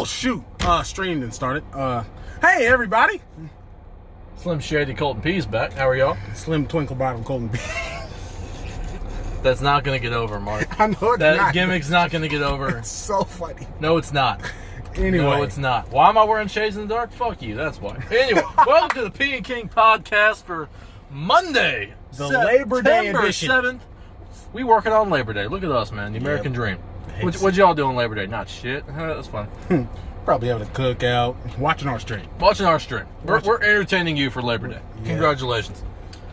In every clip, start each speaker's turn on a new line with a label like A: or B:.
A: shoot. Stream didn't start it. Hey, everybody.
B: Slim Shady Colton Peay's back. How are y'all?
A: Slim Twinkle Bottom Colton Peay.
B: That's not going to get over, Mark.
A: I know it's not.
B: That gimmick's not going to get over.
A: It's so funny.
B: No, it's not.
A: Anyway.
B: No, it's not. Why am I wearing shades in the dark? Fuck you. That's why. Anyway, welcome to the Peay and King podcast for Monday,
A: The Labor Day
B: September
A: edition.
B: 7th. We working on Labor Day. Look at us, man. The American dream. What y'all doing Labor Day? Not shit. That's fine.
A: Probably having a cookout, watching our stream.
B: Watching our stream. We're entertaining you for Labor Day.
A: Yeah.
B: Congratulations.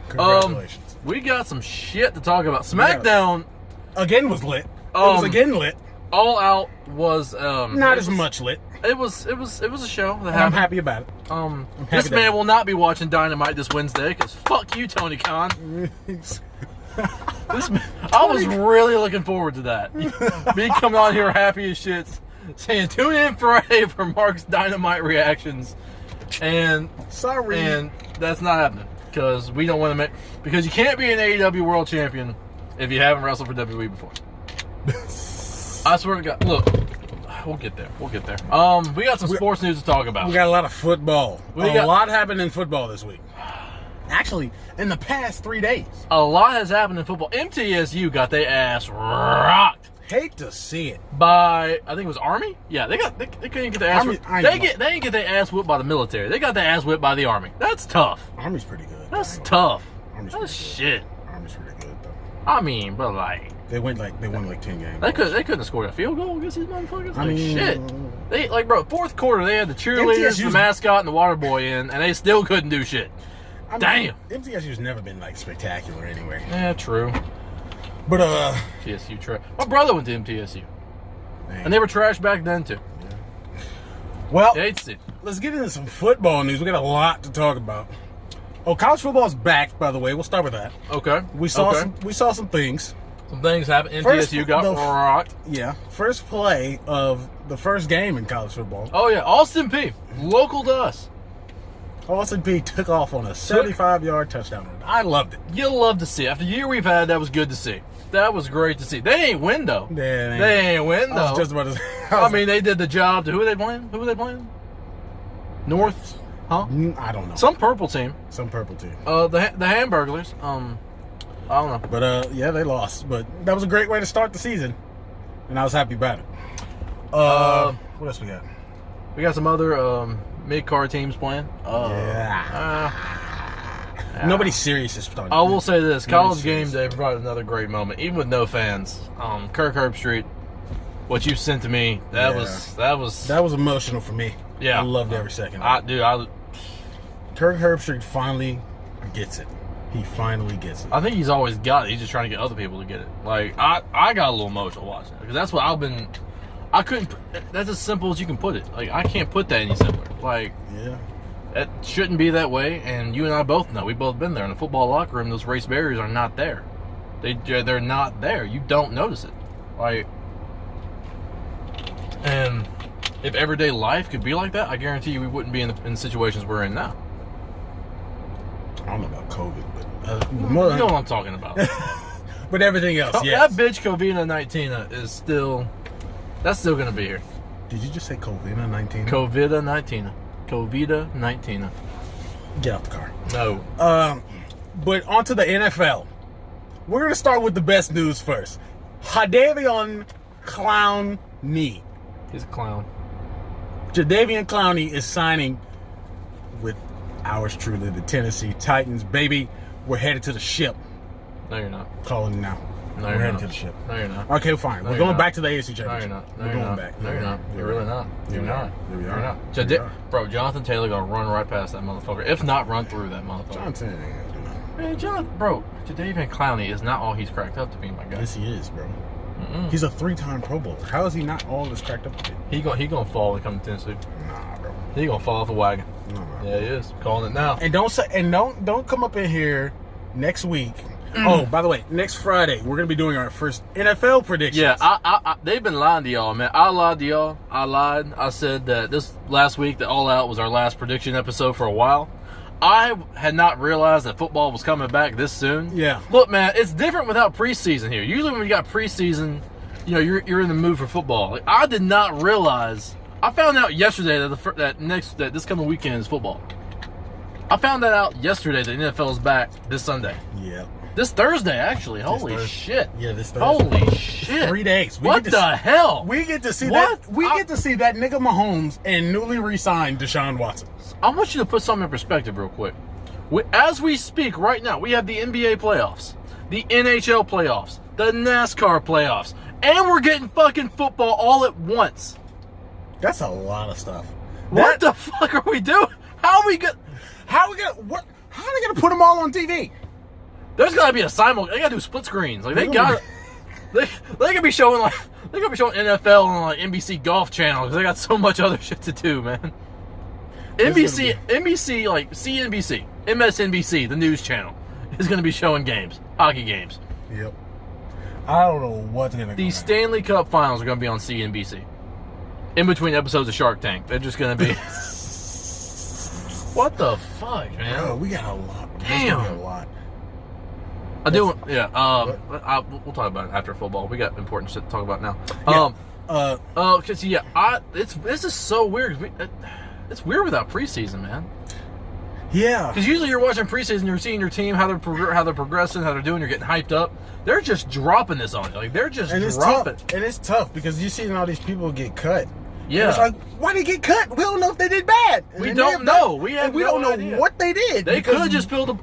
A: Congratulations.
B: We got some shit to talk about. SmackDown
A: Again was lit. It was again lit.
B: All Out was
A: Not as much lit.
B: It was a show that
A: I'm
B: happened.
A: happy about it.
B: This man will not be watching Dynamite this Wednesday because fuck you, Tony Khan. I was really looking forward to that. Me coming on here happy as shit, saying tune in Friday for Mark's Dynamite reactions, and that's not happening because we don't want to because you can't be an AEW World Champion if you haven't wrestled for WWE before. I swear to God, look. We'll get there. We got some sports news to talk about.
A: We got a lot of football. A lot happened in football this week. Actually, in the past 3 days.
B: A lot has happened in football. MTSU got their ass rocked.
A: Hate to see it.
B: By, I think it was Army? Yeah, they couldn't get their ass whipped. They didn't get their ass whipped by the military. They got their ass whipped by the Army. That's tough.
A: Army's pretty good.
B: That's tough.
A: That's
B: shit.
A: Army's pretty good, though.
B: I mean, but like...
A: They won like 10 games.
B: They couldn't have scored a field goal against these motherfuckers.
A: I mean,
B: shit. They fourth quarter they had the cheerleaders, the mascot, and the water boy in, and they still couldn't do shit. Damn.
A: MTSU's never been like spectacular anyway.
B: Yeah, true.
A: But
B: TSU trash. My brother went to MTSU, and they were trash back then too.
A: Yeah. Well,
B: let's
A: get into some football news. We got a lot to talk about. Oh, college football's back, by the way. We'll start with that.
B: Okay.
A: We saw some things.
B: Some things happened. MTSU got rocked.
A: Yeah. First play of the first game in college football.
B: Oh, yeah. Austin Peay. Local to us.
A: Austin Peay took off on a 75-yard touchdown run. I loved it.
B: You'll love to see. After the year we've had, that was good to see. That was great to see. They ain't win, though.
A: Yeah,
B: they ain't win, though.
A: I was just about to say.
B: I mean, they did the job. Who were they playing? North? Huh?
A: I don't know.
B: Some purple team.
A: The
B: Hamburglers. I don't know.
A: But, yeah, they lost. But that was a great way to start the season. And I was happy about it. What else we got?
B: We got some other mid-card teams playing.
A: Nobody's serious is starting.
B: I will say this. College game day provided another great moment. Even with no fans. Kirk Herbstreit, what you sent to me, that was emotional for me. Yeah.
A: I loved every second.
B: Kirk
A: Herbstreit finally gets it. He finally gets it.
B: I think he's always got it. He's just trying to get other people to get it. Like, I got a little emotional watching it. Because that's what I couldn't, that's as simple as you can put it. Like, I can't put that any simpler. Like,
A: yeah.
B: That shouldn't be that way. And you and I both know. We've both been there. In the football locker room, those race barriers are not there. They're not there. You don't notice it. Like, and if everyday life could be like that, I guarantee you we wouldn't be in the situations we're in now.
A: I don't know about COVID, but
B: you know what I'm talking about.
A: But everything else, yes.
B: That bitch COVID-19 is still going to be here.
A: Did you just say COVID-19?
B: COVID-19.
A: Get out the car.
B: No.
A: But on to the NFL. We're going to start with the best news first. Jadeveon Clowney.
B: He's a clown.
A: Jadeveon Clowney is signing with ours truly, the Tennessee Titans. Baby, we're headed to the ship.
B: No, you're not.
A: Calling it now.
B: No,
A: we're headed to the ship.
B: No, you're not.
A: Okay, fine.
B: No,
A: we're going back to the AFC Championship.
B: No, you're not.
A: We're going back.
B: No, you're not. You're really not. You're not.
A: You're not.
B: Bro, Jonathan Taylor gonna run right past that motherfucker. If not, run through that motherfucker.
A: Jonathan ain't gonna do that.
B: Man, Jadeveon Clowney is not all he's cracked up to be, my guy.
A: Yes, he is, bro. He's a 3-time Pro Bowler. How is he not all this cracked up to be?
B: He gonna fall and come to Tennessee.
A: Nah, bro.
B: He gonna fall off the wagon.
A: Nah,
B: yeah, he is. Calling it now.
A: And don't come up in here next week. Oh, by the way, next Friday we're gonna be doing our first NFL predictions.
B: Yeah, I they've been lying to y'all, man. I lied to y'all. I lied. I said that this last week that All Out was our last prediction episode for a while. I had not realized that football was coming back this soon.
A: Yeah.
B: Look, man, it's different without preseason here. Usually when you got preseason, you know, you're in the mood for football. Like, I did not realize I found out yesterday that this coming weekend is football. I found that out yesterday that the NFL is back this Sunday.
A: Yeah.
B: This Thursday, actually. Holy shit.
A: Yeah, this Thursday.
B: Holy shit.
A: 3 days.
B: What the hell?
A: We get to see
B: What?
A: that. We get to see that nigga Mahomes and newly re-signed Deshaun Watson.
B: I want you to put something in perspective real quick. As we speak right now, we have the NBA playoffs, the NHL playoffs, the NASCAR playoffs, and we're getting fucking football all at once.
A: That's a lot of stuff.
B: What the fuck are we doing? How are we gonna
A: put them all on TV?
B: There's gotta be a simul. They gotta do split screens. Like they could be showing NFL on like NBC Golf Channel because they got so much other shit to do, man. NBC, like CNBC, MSNBC, the news channel, is gonna be showing games, hockey games.
A: Yep. I don't know what's gonna.
B: The Stanley Cup Finals are gonna be on CNBC. In between episodes of Shark Tank, they're just gonna be. What the fuck, man?
A: Bro, we got a lot.
B: Damn.
A: There's gonna be a lot.
B: I do. Yeah. We'll talk about it after football. We got important shit to talk about now.
A: Yeah.
B: This is so weird. It's weird without preseason, man.
A: Yeah.
B: Because usually you're watching preseason, you're seeing your team how they're progressing, how they're doing, you're getting hyped up. They're just dropping this on you. Like they're just dropping.
A: And it's tough because you're seeing all these people get cut.
B: Yeah.
A: And it's like, why did they get cut? We don't know if they did bad.
B: We don't know. We don't know
A: idea what they did.
B: They could have just pulled the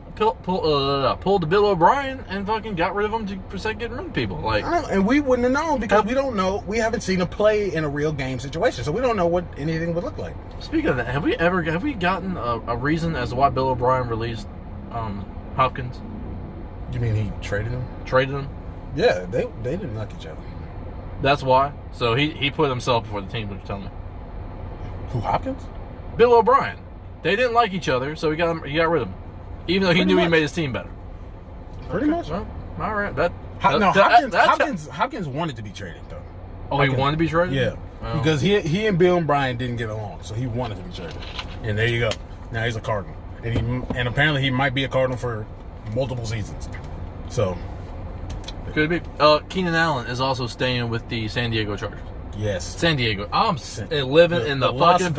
B: Bill O'Brien and fucking got rid of them for getting rid of people. Like,
A: and we wouldn't have known because we don't know. We haven't seen a play in a real game situation, so we don't know what anything would look like.
B: Speaking of that, have we gotten a reason as to why Bill O'Brien released Hopkins?
A: You mean he traded him?
B: Traded him?
A: Yeah, they didn't like each other.
B: That's why. So he put himself before the team. What you're telling me?
A: Who, Hopkins?
B: Bill O'Brien. They didn't like each other, so he got rid of him, even though he knew he made his team better.
A: Pretty much.
B: Well, all right.
A: Hopkins wanted to be traded though.
B: Oh, he wanted to be traded?
A: Yeah, because he and Bill O'Brien didn't get along, so he wanted to be traded. And there you go. Now he's a Cardinal, and apparently he might be a Cardinal for multiple seasons. So.
B: Could be. Keenan Allen is also staying with the San Diego Chargers.
A: Yes.
B: San Diego. I'm living in the fucking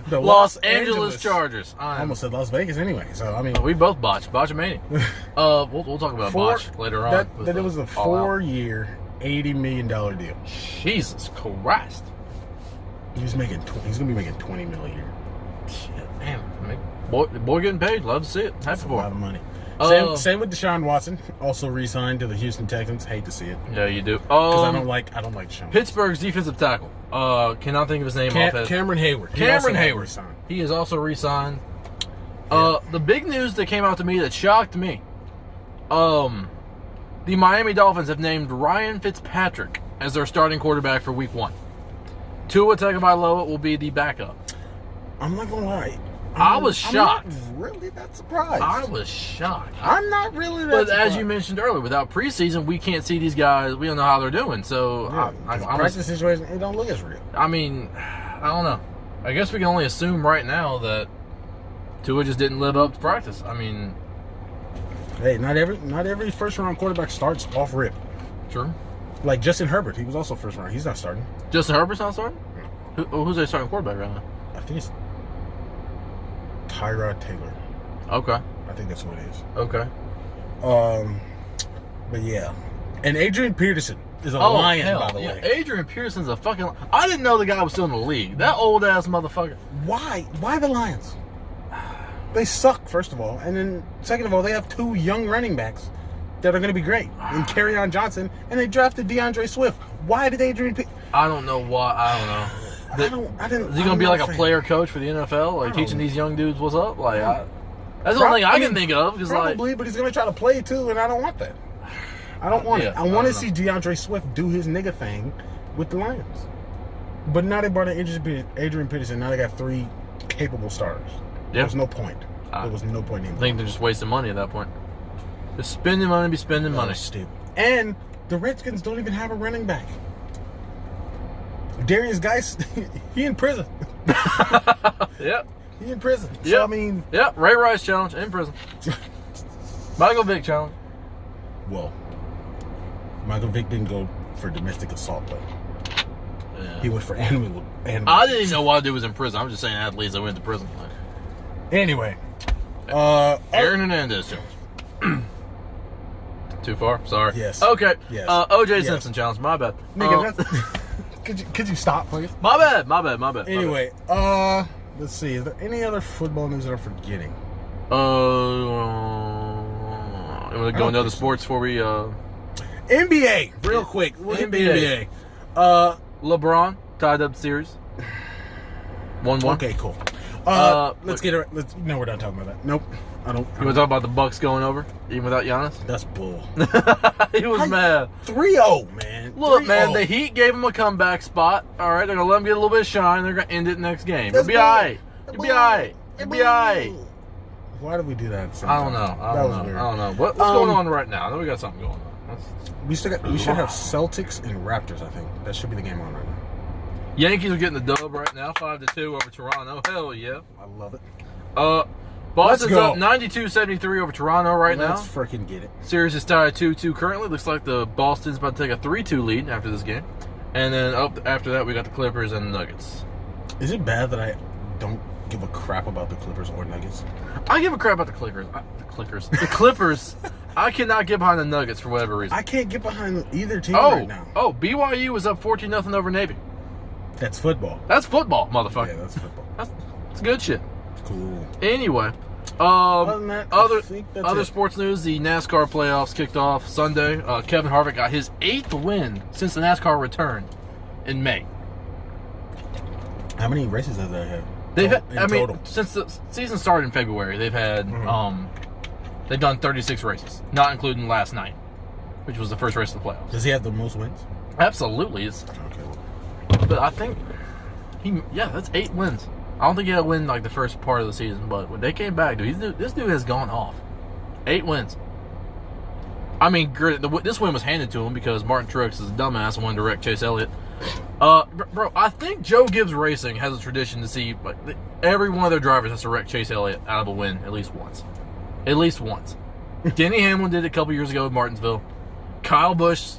B: the Los Angeles Chargers.
A: I almost said Las Vegas anyway. So I mean,
B: we both botchamania. We'll talk about botch later on.
A: That it was a 4-year, $80 million deal.
B: Jesus Christ.
A: He's gonna be making $20 million a year.
B: Shit, man. Boy getting paid. Love to see it. Happy for
A: a lot of money. Same with Deshaun Watson, also re-signed to the Houston Texans. Hate to see it.
B: Yeah, you do.
A: Because I don't like Deshaun.
B: Pittsburgh's defensive tackle. Cannot think of his name.
A: Cameron Hayward.
B: Cameron Hayward. He is also re-signed. Yeah. The big news that came out to me that shocked me. The Miami Dolphins have named Ryan Fitzpatrick as their starting quarterback for Week 1. Tua Tagovailoa will be the backup.
A: I'm not gonna lie.
B: I was shocked.
A: I'm not really that surprised.
B: I was shocked.
A: I'm not really that surprised.
B: But as you mentioned earlier, without preseason, we can't see these guys. We don't know how they're doing. So,
A: practice situation, it don't look as real.
B: I mean, I don't know. I guess we can only assume right now that Tua just didn't live up to practice. I mean,
A: hey, not every first round quarterback starts off rip.
B: True.
A: Like Justin Herbert, he was also first round. He's not starting.
B: Justin Herbert's not starting? Who's their starting quarterback right now?
A: I think it's Tyrod Taylor.
B: Okay.
A: I think that's what it is.
B: Okay.
A: But yeah. And Adrian Peterson is a Lion, by the way.
B: Adrian Peterson's a fucking... I didn't know the guy was still in the league. That old-ass motherfucker.
A: Why? Why the Lions? They suck, first of all. And then, second of all, they have 2 young running backs that are going to be great. And Kerryon Johnson. And they drafted DeAndre Swift. Why did Adrian Peterson...
B: I don't know why. I don't know. Is he going to be like a player coach for the NFL? Like teaching these young dudes what's up? Like, that's the only thing I can think of.
A: Probably, but he's going to try to play too, and I don't want that. I don't want it. I want to see DeAndre Swift do his nigga thing with the Lions. But now they brought in Adrian Peterson. Now they got 3 capable starters.
B: Yeah.
A: There's no point. There was no point in
B: I think they're just wasting money at that point. Just spending money, be spending money.
A: Stupid. And the Redskins don't even have a running back. Darius Geis, he in prison.
B: Yep.
A: He in prison.
B: Yep.
A: So, I mean...
B: Yep, Ray Rice challenge, in prison. Michael Vick challenge.
A: Well, Michael Vick didn't go for domestic assault, though.
B: Yeah.
A: He went for animal.
B: I didn't even know why dude was in prison. I'm just saying athletes that went to prison.
A: Anyway.
B: Aaron Hernandez challenge. Too far? Sorry.
A: Yes.
B: Okay.
A: Yes.
B: OJ Simpson challenge. My bad.
A: Nigga, could you stop, please?
B: My bad.
A: Anyway, let's see. Is there any other football news that I'm forgetting?
B: You want to go into other sports before we
A: NBA, real quick. We'll hit the NBA.
B: LeBron tied up the series. 1-1.
A: Okay, cool. Let's get it. No, we're not talking about that. Nope. I don't.
B: You want to talk about the Bucks going over even without Giannis?
A: That's bull.
B: He was mad.
A: 3-0, man.
B: Look,
A: 3-0.
B: man, the Heat gave him a comeback spot. All right, they're gonna let him get a little bit of shine. They're gonna end it next game.
A: That's
B: It'll be all right. It'll be all right. It'll be all right.
A: Why did we do that?
B: I don't know. I don't know. What's going on right now? I know we got something going on.
A: We should have Celtics and Raptors. I think that should be the game on right now.
B: Yankees are getting the dub right now, 5-2 over Toronto. Hell yeah.
A: I love it.
B: Boston's up 92-73 over Toronto right now.
A: Let's freaking get it.
B: Series is tied at 2-2 currently. Looks like the Boston's about to take a 3-2 lead after this game. And then after that, we got the Clippers and the Nuggets.
A: Is it bad that I don't give a crap about the Clippers or Nuggets?
B: I give a crap about the Clippers. The Clippers. I cannot get behind the Nuggets for whatever reason.
A: I can't get behind either team right now.
B: BYU was up 14-0 over Navy.
A: That's football.
B: That's football, motherfucker.
A: Yeah, that's football.
B: That's good shit.
A: Cool.
B: Anyway,
A: other than that,
B: other sports news: the NASCAR playoffs kicked off Sunday. Kevin Harvick got his 8th win since the NASCAR returned in May.
A: How many races have they had?
B: They've had,
A: total?
B: Since the season started in February, they've had they've done 36 races, not including last night, which was the first race of the playoffs.
A: Does he have the most wins?
B: Absolutely, but I think that's 8 wins. I don't think he had a win like the first part of the season, but when they came back, dude, this dude has gone off. 8 wins. I mean, this win was handed to him because Martin Truex is a dumbass and wanted to wreck Chase Elliott. Bro, I think Joe Gibbs Racing has a tradition to see every one of their drivers has to wreck Chase Elliott out of a win at least once. At least once. Denny Hamlin did it a couple years ago at Martinsville. Kyle Busch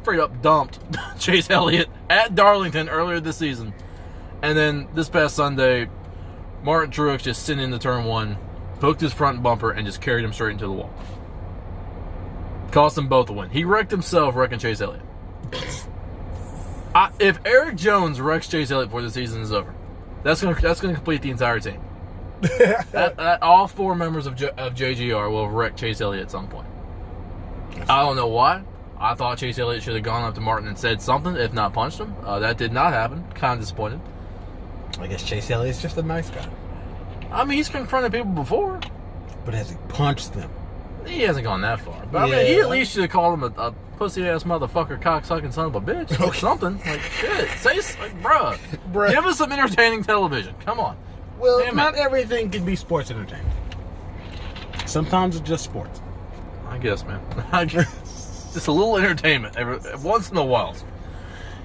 B: straight up dumped Chase Elliott at Darlington earlier this season. And then this past Sunday, Martin Truex just sent into turn 1, hooked his front bumper, and just carried him straight into the wall. Cost them both a win. He wrecked himself wrecking Chase Elliott. If Eric Jones wrecks Chase Elliott before the season is over, that's gonna complete the entire team. All 4 members of JGR will wreck Chase Elliott at some point. I don't know why. I thought Chase Elliott should have gone up to Martin and said something, if not punched him. That did not happen. Kind of disappointed.
A: I guess Chase Elliott's just a nice guy.
B: I mean, he's confronted people before.
A: But has he punched them?
B: He hasn't gone that far. But I mean, he at least should have called him a pussy-ass motherfucker, cock-sucking son of a bitch. Or something. Like, shit. Bruh. Give us some entertaining television. Come on.
A: Well, not everything can be sports entertainment. Sometimes it's just sports.
B: I guess, man. Just a little entertainment once in a while.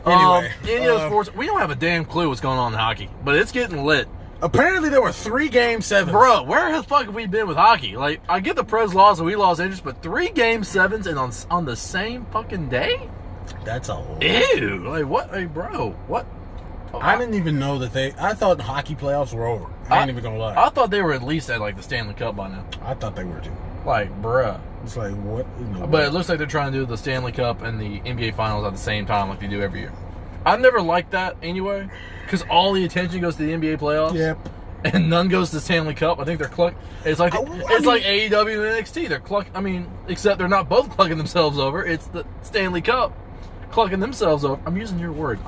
A: Anyway,
B: any other sports? We don't have a damn clue what's going on in hockey, but it's getting lit.
A: Apparently, there were 3 Game 7s.
B: Bro, where the fuck have we been with hockey? Like, I get the Preds lost and we lost interest, but 3 Game 7s and on the same fucking day?
A: That's a lot.
B: Ew. Like, what? Hey, bro, what?
A: I didn't even know that I thought hockey playoffs were over. I ain't even gonna lie.
B: I thought they were at least at, like, the Stanley Cup by now.
A: I thought they were, too.
B: Like, bruh.
A: It's like, what?
B: But it looks like they're trying to do the Stanley Cup and the NBA Finals at the same time like they do every year. I've never liked that anyway, because all the attention goes to the NBA playoffs.
A: Yep.
B: And none goes to the Stanley Cup. I think they're clucking. It's like like AEW and NXT. They're clucking. I mean, except they're not both clucking themselves over. It's the Stanley Cup clucking themselves over. I'm using your word.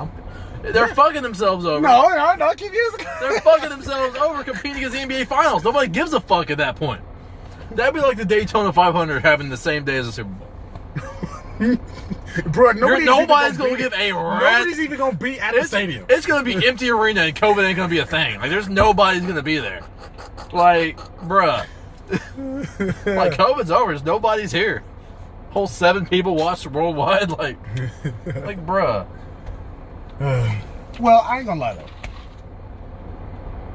B: They're fucking themselves over.
A: No, keep using it.
B: They're fucking themselves over competing against the NBA Finals. Nobody gives a fuck at that point. That'd be like the Daytona 500 having the same day as the Super Bowl.
A: Bro, nobody's
B: going to give a rat.
A: Nobody's even going to be at the stadium.
B: It's going to be empty arena and COVID ain't going to be a thing. Like, there's nobody's going to be there. Like, bruh. Like, COVID's over. There's nobody's here. Whole 7 people watched worldwide. Like, bruh.
A: Well, I ain't going to lie, though.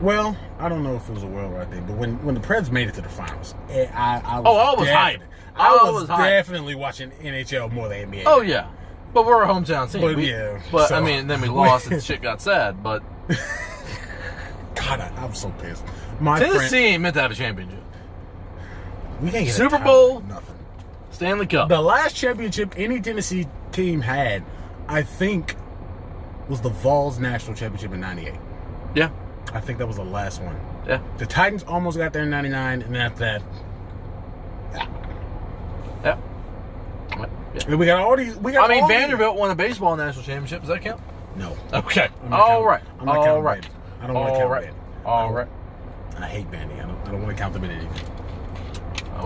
A: Well, I don't know if it was a worldwide thing, but when the Preds made it to the finals, I was hyped. I was
B: hyped.
A: definitely watching NHL more than NBA.
B: Oh, yeah. But we're a hometown team.
A: But
B: I mean, then we lost and shit got sad. But
A: God, I'm so pissed.
B: Tennessee ain't meant to have a championship.
A: We can't get
B: Super Bowl,
A: nothing.
B: Stanley Cup.
A: The last championship any Tennessee team had, I think, was the Vols National Championship in '98.
B: Yeah.
A: I think that was the last one.
B: Yeah.
A: The Titans almost got there in '99, and after that,
B: yeah.
A: And we got all these.
B: Vanderbilt won a baseball national championship. Does that count?
A: No.
B: Okay.
A: All
B: right.
A: I'm not counting Vandy. I don't want to count
B: right.
A: Vandy.
B: All right.
A: I hate Vandy. I don't want to count them in anything.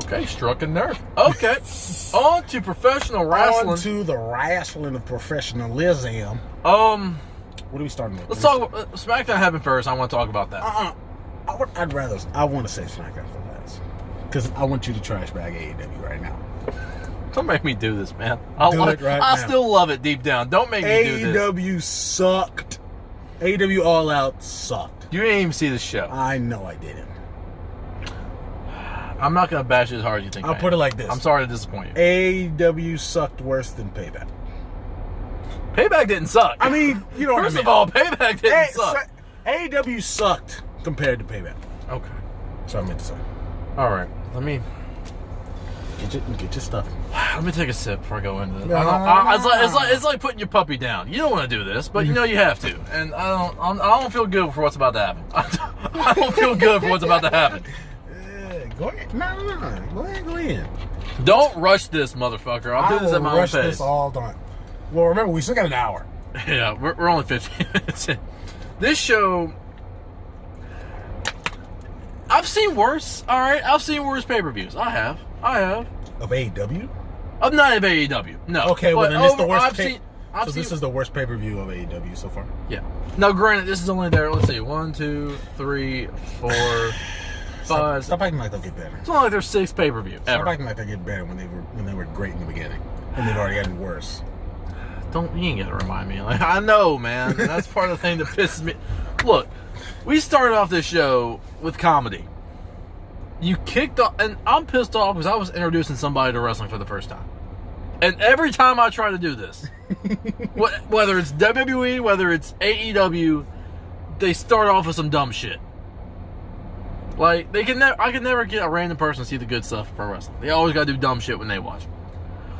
B: Okay, struck a nerve. Okay. On to professional wrestling.
A: On to the wrestling of professionalism. What are we starting with?
B: Let's talk about SmackDown happened first. I want to talk about that.
A: I want to say SmackDown for last. Because I want you to trash bag AEW right now.
B: Don't make me do this, man.
A: I
B: still love it deep down. Don't make me do this.
A: AEW sucked. AEW All Out sucked.
B: You didn't even see the show.
A: I know I didn't.
B: I'm not going to bash it as hard as you think.
A: I'll put it like this.
B: I'm sorry to disappoint you.
A: AEW sucked worse than Payback.
B: Payback didn't suck.
A: I mean, you know what I mean.
B: First of all, Payback didn't suck.
A: AEW sucked compared to Payback.
B: Okay.
A: That's what I meant to say.
B: All right. Let me
A: get your stuff.
B: Let me take a sip before I go into this.
A: No.
B: It's like putting your puppy down. You don't want to do this, but you know you have to. And I don't feel good for what's about to happen. I don't feel good for what's about to happen.
A: Go ahead. No. Go ahead.
B: Don't rush this, motherfucker. I'll do this at my own pace.
A: Rush this all done. Well, remember, we still got an hour.
B: Yeah, we're only 15 minutes in. This show, I've seen worse. All right, I've seen worse pay-per-views. I have.
A: Of AEW?
B: Of not of AEW. No.
A: Okay, well then it's the worst.
B: So
A: this is the worst pay-per-view of AEW so far.
B: Yeah. Now, granted, this is only there. Let's see, 1, 2, 3, 4, 5.
A: Stop acting like they'll get better.
B: It's only like there's 6 pay-per-view.
A: Stop acting like they get better when they were great in the beginning, and they've already gotten worse.
B: You ain't gotta remind me. Like, I know, man. That's part of the thing that pisses me. Look, we started off this show with comedy. You kicked off, and I'm pissed off because I was introducing somebody to wrestling for the first time. And every time I try to do this, whether it's WWE, whether it's AEW, they start off with some dumb shit. Like, I can never get a random person to see the good stuff of pro wrestling. They always gotta do dumb shit when they watch.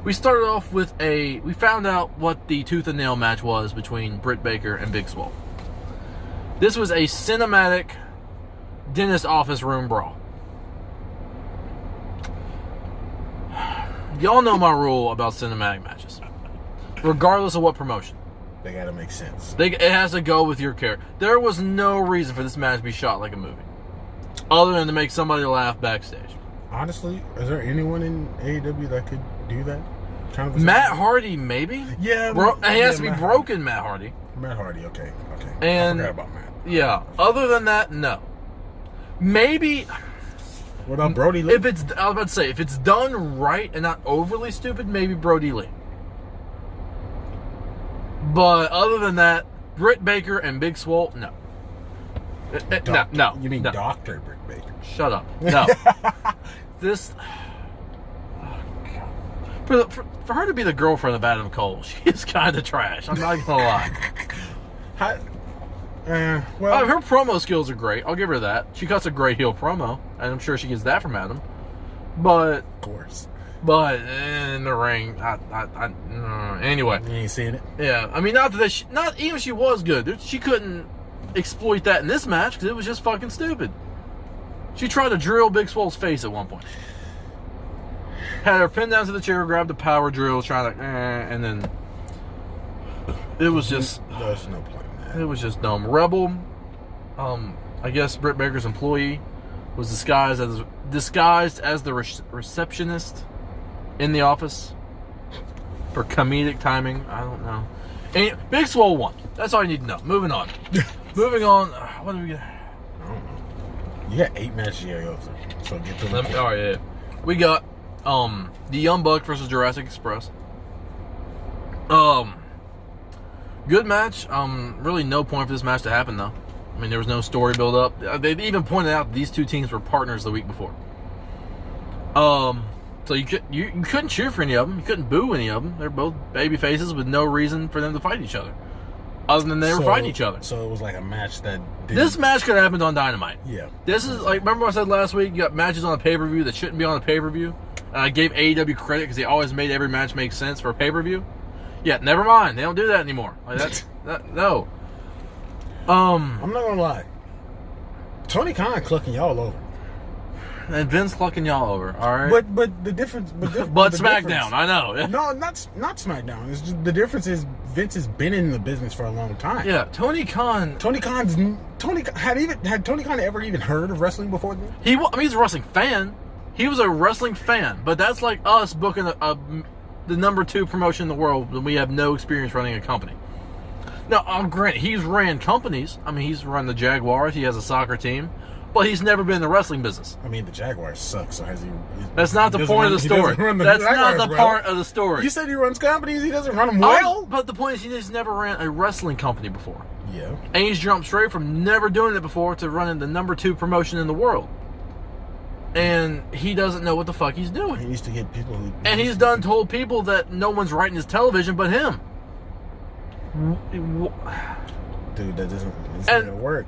B: We started off with we found out what the tooth and nail match was between Britt Baker and Big Swole. This was a cinematic dentist office room brawl. Y'all know my rule about cinematic matches. Regardless of what promotion.
A: They gotta make sense.
B: It has to go with your character. There was no reason for this match to be shot like a movie. Other than to make somebody laugh backstage.
A: Honestly, is there anyone in AEW that could do that?
B: Matt Hardy, maybe?
A: Yeah.
B: He has to be broken, Matt Hardy.
A: Matt Hardy, okay.
B: And,
A: I forgot about Matt.
B: Yeah. Other than that, no. Maybe...
A: What about Brody Lee?
B: I was about to say, if it's done right and not overly stupid, maybe Brody Lee. But other than that, Britt Baker and Big Swole, no. No.
A: You mean
B: no.
A: Dr. Britt Baker?
B: Shut up. No. This... Oh, God. For her to be the girlfriend of Adam Cole, she is kind of trash. I'm not going to lie.
A: Well,
B: her promo skills are great. I'll give her that. She cuts a great heel promo, and I'm sure she gets that from Adam. But
A: of course.
B: But in the ring, anyway.
A: You ain't seeing it.
B: Yeah, I mean, not even if she was good, she couldn't exploit that in this match because it was just fucking stupid. She tried to drill Big Swole's face at one point. Had her pinned down to the chair, grabbed the power drill, trying to, and then it was just.
A: There's no point.
B: It was just dumb. Rebel, I guess Britt Baker's employee, was disguised as the receptionist in the office for comedic timing. I don't know. And Big Swole won. That's all you need to know. Moving on. What do we get?
A: I don't know. You got 8 matches here, so get to them.
B: Oh yeah. We got the Young Bucks versus Jurassic Express. Good match. Really no point for this match to happen, though. I mean, there was no story build up. They even pointed out these two teams were partners the week before. To So you couldn't cheer for any of them. You couldn't boo any of them. They're both baby faces with no reason for them to fight each other, other than they were fighting each other.
A: So it was like a match that
B: this match could have happened on Dynamite.
A: Yeah.
B: This is like, remember what I said last week? You got matches on a pay-per-view that shouldn't be on a pay-per-view. And I gave AEW credit because they always made every match make sense for a pay-per-view. Yeah, never mind. They don't do that anymore. Like no.
A: I'm not gonna lie. Tony Khan clucking y'all over.
B: And Vince clucking y'all over, all right?
A: But the difference... But
B: SmackDown, I know.
A: No, not SmackDown. It's just, the difference is Vince has been in the business for a long time.
B: Yeah, Tony Khan... Had Tony Khan ever even heard of wrestling before then? He's a wrestling fan. He was a wrestling fan, but that's like us booking the number 2 promotion in the world when we have no experience running a company. Now, granted, he's ran companies. I mean, he's run the Jaguars. He has a soccer team. But he's never been in the wrestling business.
A: I mean, the Jaguars suck, so has he...
B: That's not the point of the story. That's not the part of the story.
A: You said he runs companies, he doesn't run them well?
B: But the point is, he's never ran a wrestling company before.
A: Yeah.
B: And he's jumped straight from never doing it before to running the number 2 promotion in the world. And he doesn't know what the fuck he's doing.
A: He needs to get people who...
B: And he's told people that no one's writing his television but him.
A: Dude, that doesn't... It's not going to work.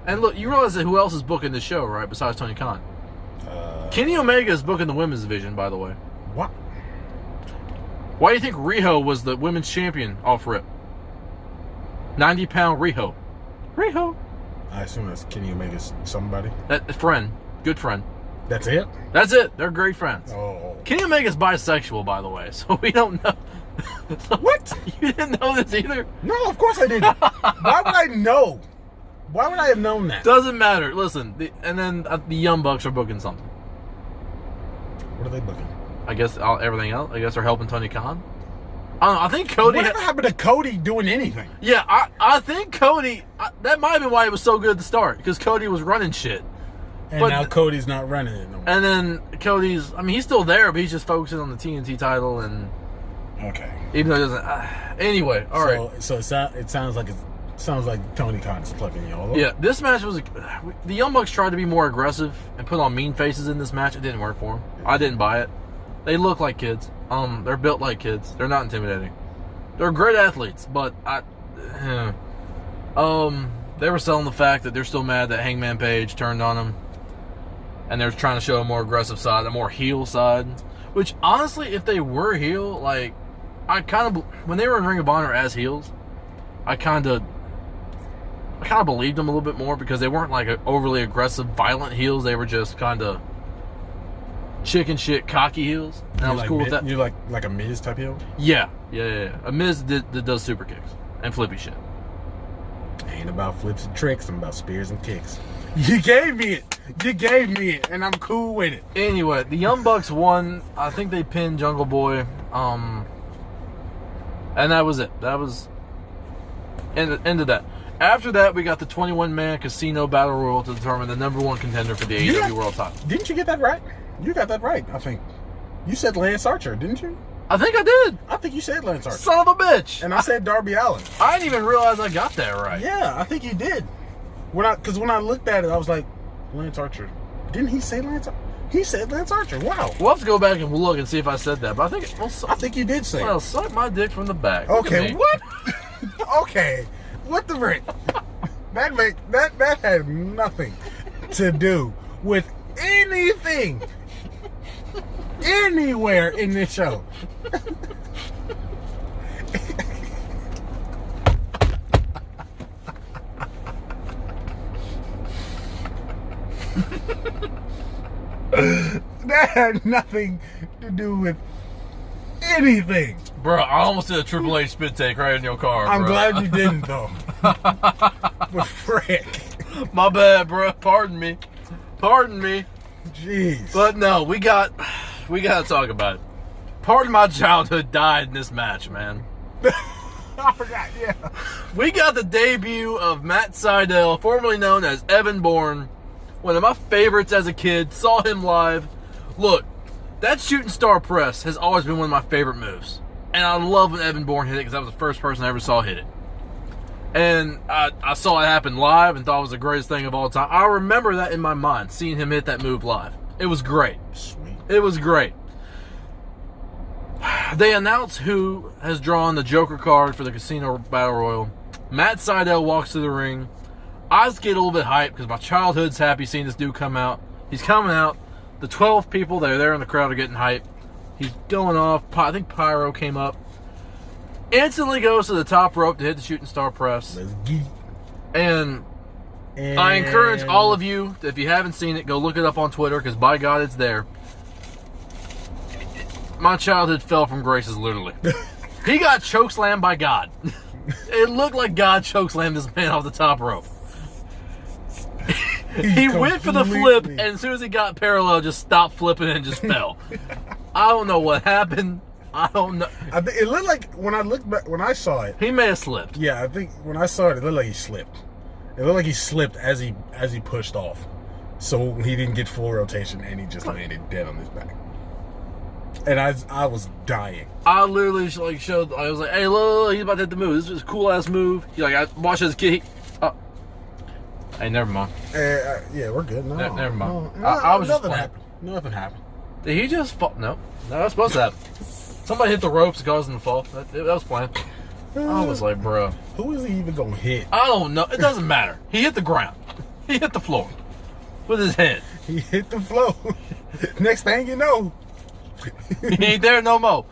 B: And look, you realize that who else is booking the show, right? Besides Tony Khan. Kenny Omega is booking the women's division, by the way.
A: What?
B: Why do you think Riho was the women's champion off rip? 90-pound Riho. Riho.
A: I assume that's Kenny Omega's somebody.
B: That friend. Good friend.
A: That's it?
B: That's it. They're great friends.
A: Oh.
B: Kenny Omega's bisexual, by the way, so we don't know.
A: What?
B: You didn't know this either?
A: No, of course I didn't. Why would I know? Why would I have known that?
B: Doesn't matter. Listen, and then the Young Bucks are booking something.
A: What are they booking?
B: I guess everything else. I guess they're helping Tony Khan. I don't know. I think Cody...
A: Whatever happened to Cody doing anything?
B: Yeah, I think Cody... that might have been why he was so good at the start, because Cody was running shit.
A: And now Cody's not running it no more.
B: And then Cody's... I mean, he's still there, but he's just focusing on the TNT title and...
A: Okay.
B: Even though it doesn't... anyway, all right.
A: So it sounds like Tony Khan is plugging y'all.
B: Yeah, this match was... The Young Bucks tried to be more aggressive and put on mean faces in this match. It didn't work for them. I didn't buy it. They look like kids. They're built like kids. They're not intimidating. They're great athletes, but they were selling the fact that they're still mad that Hangman Page turned on them. And they're trying to show a more aggressive side, a more heel side. Which, honestly, if they were heel, like... when they were in Ring of Honor as heels, I kind of believed them a little bit more because they weren't like overly aggressive, violent heels. They were just kind of chicken shit, cocky heels. And I was cool with that.
A: You're like a Miz type heel?
B: Yeah. A Miz that does super kicks and flippy shit.
A: Ain't about flips and tricks. I'm about spears and kicks. You gave me it, and I'm cool with it.
B: Anyway, the Young Bucks won. I think they pinned Jungle Boy. And that was it. That was end of that. After that, we got the 21-man casino battle royal to determine the number 1 contender for the AEW World title.
A: Didn't you get that right? You got that right, I think. You said Lance Archer, didn't you?
B: I think I did.
A: I think you said Lance Archer.
B: Son of a bitch.
A: And I said Darby Allin.
B: I didn't even realize I got that right.
A: Yeah, I think you did. Because when I looked at it, I was like, Lance Archer. Didn't he say Lance Archer? He said Lance Archer. Wow.
B: We'll have to go back and look and see if I said that. But I think
A: you did say
B: it. Suck my dick from the back.
A: Okay, what? Okay. What the frick? That had nothing to do with anything anywhere in this show. That had nothing to do with anything.
B: Bro, I almost did a Triple H spit take right in your car,
A: I'm glad you didn't, though. But frick.
B: My bad, bro. Pardon me.
A: Jeez.
B: But no, we got to talk about it. Part of my childhood died in this match, man.
A: I forgot, yeah.
B: We got the debut of Matt Sydal, formerly known as Evan Bourne. One of my favorites as a kid. Saw him live. Look, that shooting star press has always been one of my favorite moves. And I love when Evan Bourne hit it because that was the first person I ever saw hit it. And I saw it happen live and thought it was the greatest thing of all time. I remember that in my mind, seeing him hit that move live. It was great.
A: Sweet.
B: It was great. They announce who has drawn the Joker card for the Casino Battle Royal. Matt Sydal walks to the ring. I just get a little bit hyped because my childhood's happy seeing this dude come out. He's coming out. The 12 people that are there in the crowd are getting hyped. He's going off. I think Pyro came up. Instantly goes to the top rope to hit the shooting star press.
A: Let's get it.
B: And I encourage all of you, if you haven't seen it, go look it up on Twitter because by God, it's there. My childhood fell from graces, literally. He got chokeslammed by God. It looked like God chokeslammed this man off the top rope. He went for the flip, and as soon as he got parallel, just stopped flipping and just fell. I don't know what happened. I don't know.
A: It looked like when I looked back, when I saw it,
B: he may have slipped.
A: Yeah, I think when I saw it looked like he slipped. It looked like he slipped as he pushed off, so he didn't get full rotation, and he just landed dead on his back. And I was dying.
B: I literally showed. I was like, "Hey, look, he's about to hit the move. This is a cool ass move." I watched his kid. Hey, never mind.
A: Yeah, we're good. No,
B: never mind.
A: No,
B: I was
A: nothing
B: just
A: happened. Nothing happened.
B: Did he just fall? No, that was supposed to happen. Somebody hit the ropes, causing the fall. That was planned. I was like, bro,
A: who is he even gonna hit?
B: I don't know. It doesn't matter. He hit the ground. He hit the floor with his head.
A: He hit the floor. Next thing you know,
B: he ain't there no more.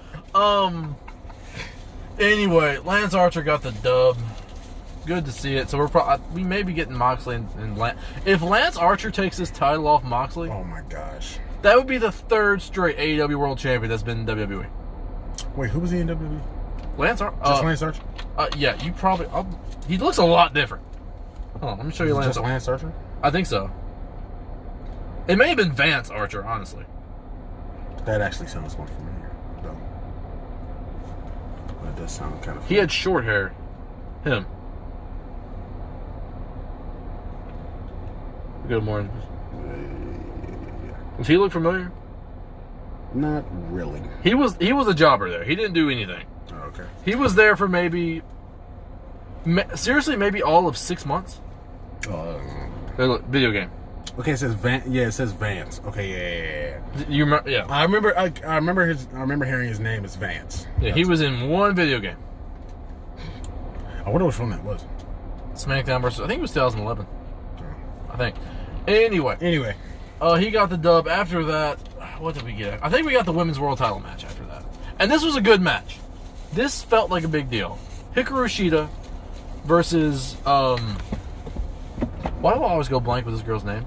B: Anyway, Lance Archer got the dub. Good to see it. So we may be getting Moxley and Lance. If Lance Archer takes this title off Moxley,
A: oh my gosh,
B: that would be the third straight AEW World Champion that's been in WWE.
A: Wait, who was he in WWE?
B: Lance Archer.
A: Just Lance Archer?
B: Yeah, you probably. He looks a lot different. Hold on, let me show you Lance.
A: Just Lance Archer?
B: I think so. It may have been Vance Archer, honestly.
A: That actually sounds more familiar, though. That does sound kind of.
B: He had short hair. Him. Good morning. Does he look familiar?
A: Not really.
B: He was a jobber there. He didn't do anything.
A: Oh, okay.
B: He was there for maybe all of 6 months. Video game.
A: Okay, it says Vance. Yeah, it says Vance. Okay, yeah.
B: You remember? Yeah.
A: I remember hearing his name is Vance.
B: Yeah, he was in one video game.
A: I wonder which one that was.
B: SmackDown versus, I think it was 2011. I think. Anyway, he got the dub. After that, what did we get? I think we got the women's world title match after that, and this was a good match. This felt like a big deal. Hikaru Shida versus why do I always go blank with this girl's name?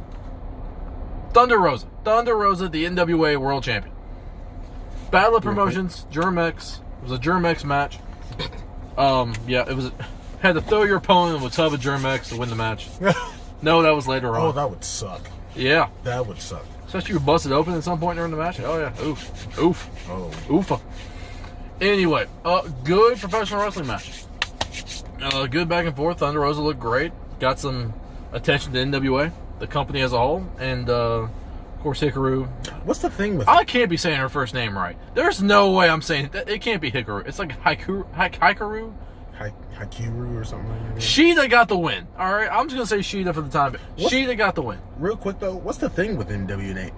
B: Thunder Rosa, the NWA World Champion. Battle of Promotions, Germex. It was a Germex match. Yeah, it was. Had to throw your opponent in a tub of Germex to win the match. No, that was later on.
A: Oh, that would suck.
B: Yeah.
A: That would suck.
B: Especially you busted open at some point during the match. Oh, yeah. Oof.
A: Oh.
B: Oofa. Anyway, good professional wrestling match. Good back and forth. Thunder Rosa looked great. Got some attention to NWA, the company as a whole. And, of course, Hikaru.
A: What's the thing with
B: I can't be saying her first name right. There's no way I'm saying it. It can't be Hikaru. It's like Hikaru?
A: Hikaru or something like that.
B: Sheeta got the win. All right, I'm just gonna say Sheeta for the time. Sheeta got the win.
A: Real quick though, what's the thing with NWA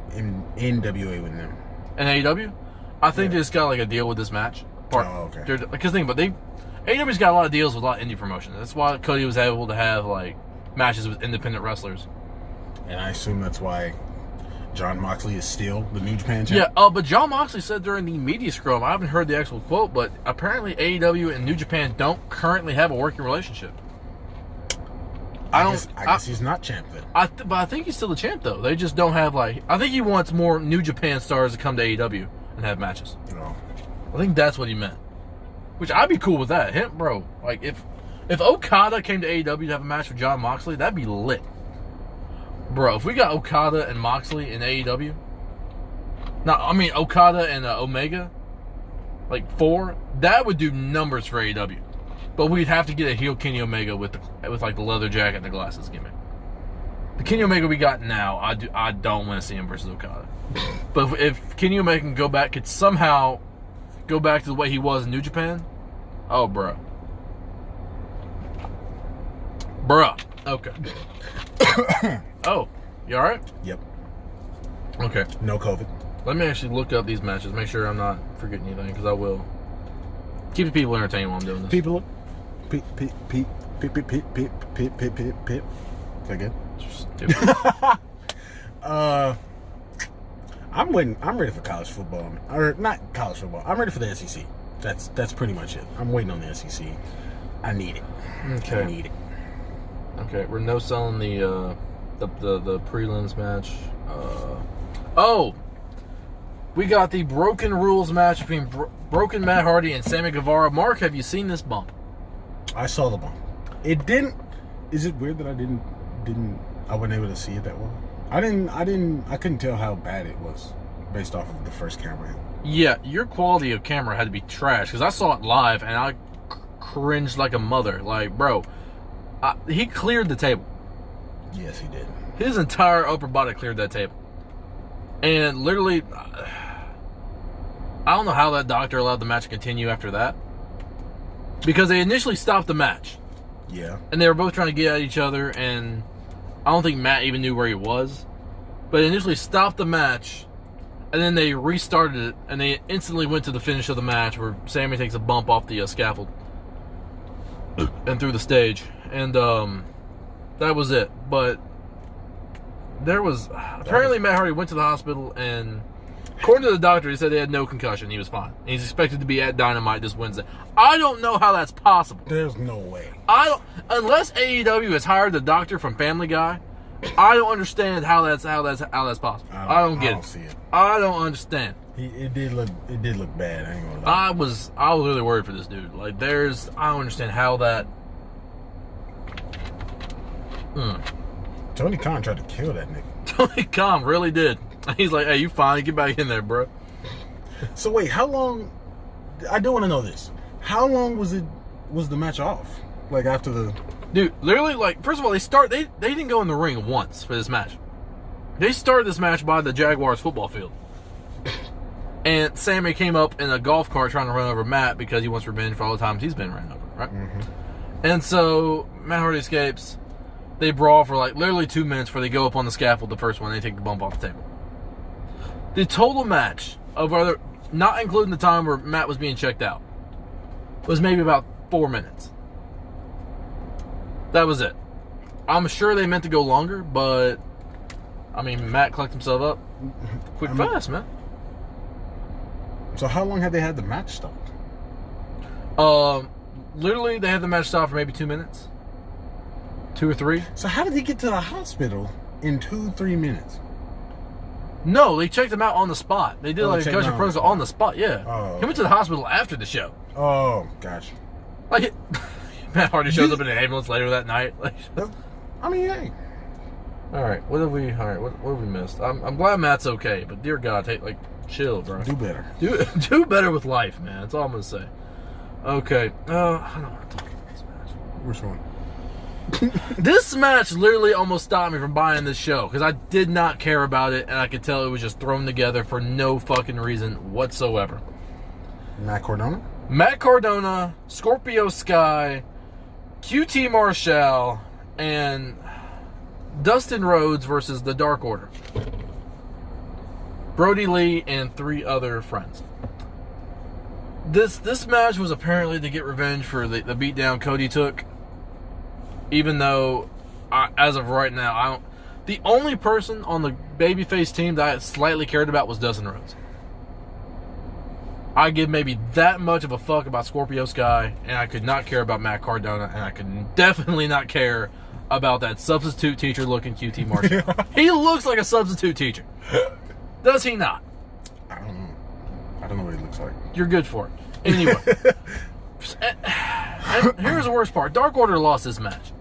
A: with them?
B: And AEW, I think they just got like a deal with this match.
A: Oh, okay.
B: Because think, but AEW's got a lot of deals with a lot of indie promotions. That's why Cody was able to have like matches with independent wrestlers.
A: And I assume that's why Jon Moxley is still the New Japan champion.
B: Yeah, but Jon Moxley said during the media scrum, I haven't heard the actual quote, but apparently AEW and New Japan don't currently have a working relationship.
A: I guess he's not champ then.
B: But I think he's still the champ though. They just don't have like. I think he wants more New Japan stars to come to AEW and have matches.
A: No.
B: I think that's what he meant. Which I'd be cool with that. Him, bro. Like if Okada came to AEW to have a match with Jon Moxley, that'd be lit. Bro, if we got Okada and Moxley in AEW, Okada and Omega, like 4, that would do numbers for AEW. But we'd have to get a heel Kenny Omega with like the leather jacket and the glasses gimmick. The Kenny Omega we got now, I don't want to see him versus Okada. But if Kenny Omega could somehow go back to the way he was in New Japan, oh, bro. Bruh. Okay. Oh, you alright?
A: Yep.
B: Okay.
A: No COVID.
B: Let me actually look up these matches. Make sure I'm not forgetting anything, because I will. Keep the people entertained while I'm doing this.
A: People, peep. Is that good?
B: Stupid.
A: I'm waiting. I'm ready for college football, or not college football. I'm ready for the SEC. That's pretty much it. I'm waiting on the SEC. I need it.
B: Okay.
A: I need it.
B: Okay, we're no selling the prelims match. Oh, we got the Broken Rules match between Broken Matt Hardy and Sammy Guevara. Mark, have you seen this bump?
A: I saw the bump. It didn't. Is it weird that I didn't? I wasn't able to see it that well. I couldn't tell how bad it was based off of the first camera angle.
B: Yeah, your quality of camera had to be trash, because I saw it live and I cringed like a mother. Like, bro, he cleared the table.
A: Yes, he did.
B: His entire upper body cleared that table. And literally, I don't know how that doctor allowed the match to continue after that. Because they initially stopped the match.
A: Yeah.
B: And they were both trying to get at each other, and I don't think Matt even knew where he was. But they initially stopped the match, and then they restarted it, and they instantly went to the finish of the match where Sammy takes a bump off the scaffold and through the stage. And that was it. But there was... Apparently Matt Hardy went to the hospital, and according to the doctor, he said he had no concussion. He was fine. And he's expected to be at Dynamite this Wednesday. I don't know how that's possible.
A: There's no way.
B: Unless AEW has hired the doctor from Family Guy, I don't understand how that's possible. I don't get it. I don't see it. I don't understand.
A: It did look bad. I ain't gonna lie.
B: I was really worried for this dude. Like, I don't understand how that.
A: Tony Khan tried to kill that nigga.
B: Tony Khan really did. He's like, hey, you finally get back in there, bro.
A: So wait, how long? I do want to know this. How long was the match off? Like after the
B: dude, literally, like, first of all, they didn't go in the ring once for this match. They started this match by the Jaguars football field. And Sammy came up in a golf cart trying to run over Matt because he wants revenge for all the times he's been ran over, right? Mm-hmm. And so Matt Hardy escapes. They brawl for like literally 2 minutes before they go up on the scaffold, the first one, they take the bump off the table. The total match of other, not including the time where Matt was being checked out, was maybe about 4 minutes. That was it. I'm sure they meant to go longer, but I mean, Matt collected himself up fast, man.
A: So how long had they had the match stopped?
B: Literally, they had the match stopped for maybe 2 minutes. 2 or 3.
A: So how did he get to the hospital in 2-3 minutes?
B: No, they checked him out on the spot. They did like a concussion protocol on the spot, yeah.
A: Oh.
B: He went to the hospital after the show.
A: Oh, gotcha.
B: Like, Matt Hardy shows up in an ambulance later that night. Like,
A: I mean, hey.
B: All right, what have we missed? I'm glad Matt's okay, but dear God, chill, bro.
A: Do better.
B: Do better with life, man. That's all I'm gonna say. Okay. I don't want to talk about this match.
A: Which one?
B: This match literally almost stopped me from buying this show because I did not care about it, and I could tell it was just thrown together for no fucking reason whatsoever.
A: Matt
B: Cardona, Scorpio Sky, QT Marshall, and Dustin Rhodes versus the Dark Order. Brody Lee and 3 other friends. This match was apparently to get revenge for the beatdown Cody took. Even though, as of right now, the only person on the babyface team that I slightly cared about was Dustin Rhodes. I give maybe that much of a fuck about Scorpio Sky, and I could not care about Matt Cardona, and I could definitely not care about that substitute teacher looking QT Marshall. He looks like a substitute teacher. Does he not?
A: I don't know. I don't know what he looks like.
B: You're good for it. Anyway. And here's the worst part. Dark Order lost this match.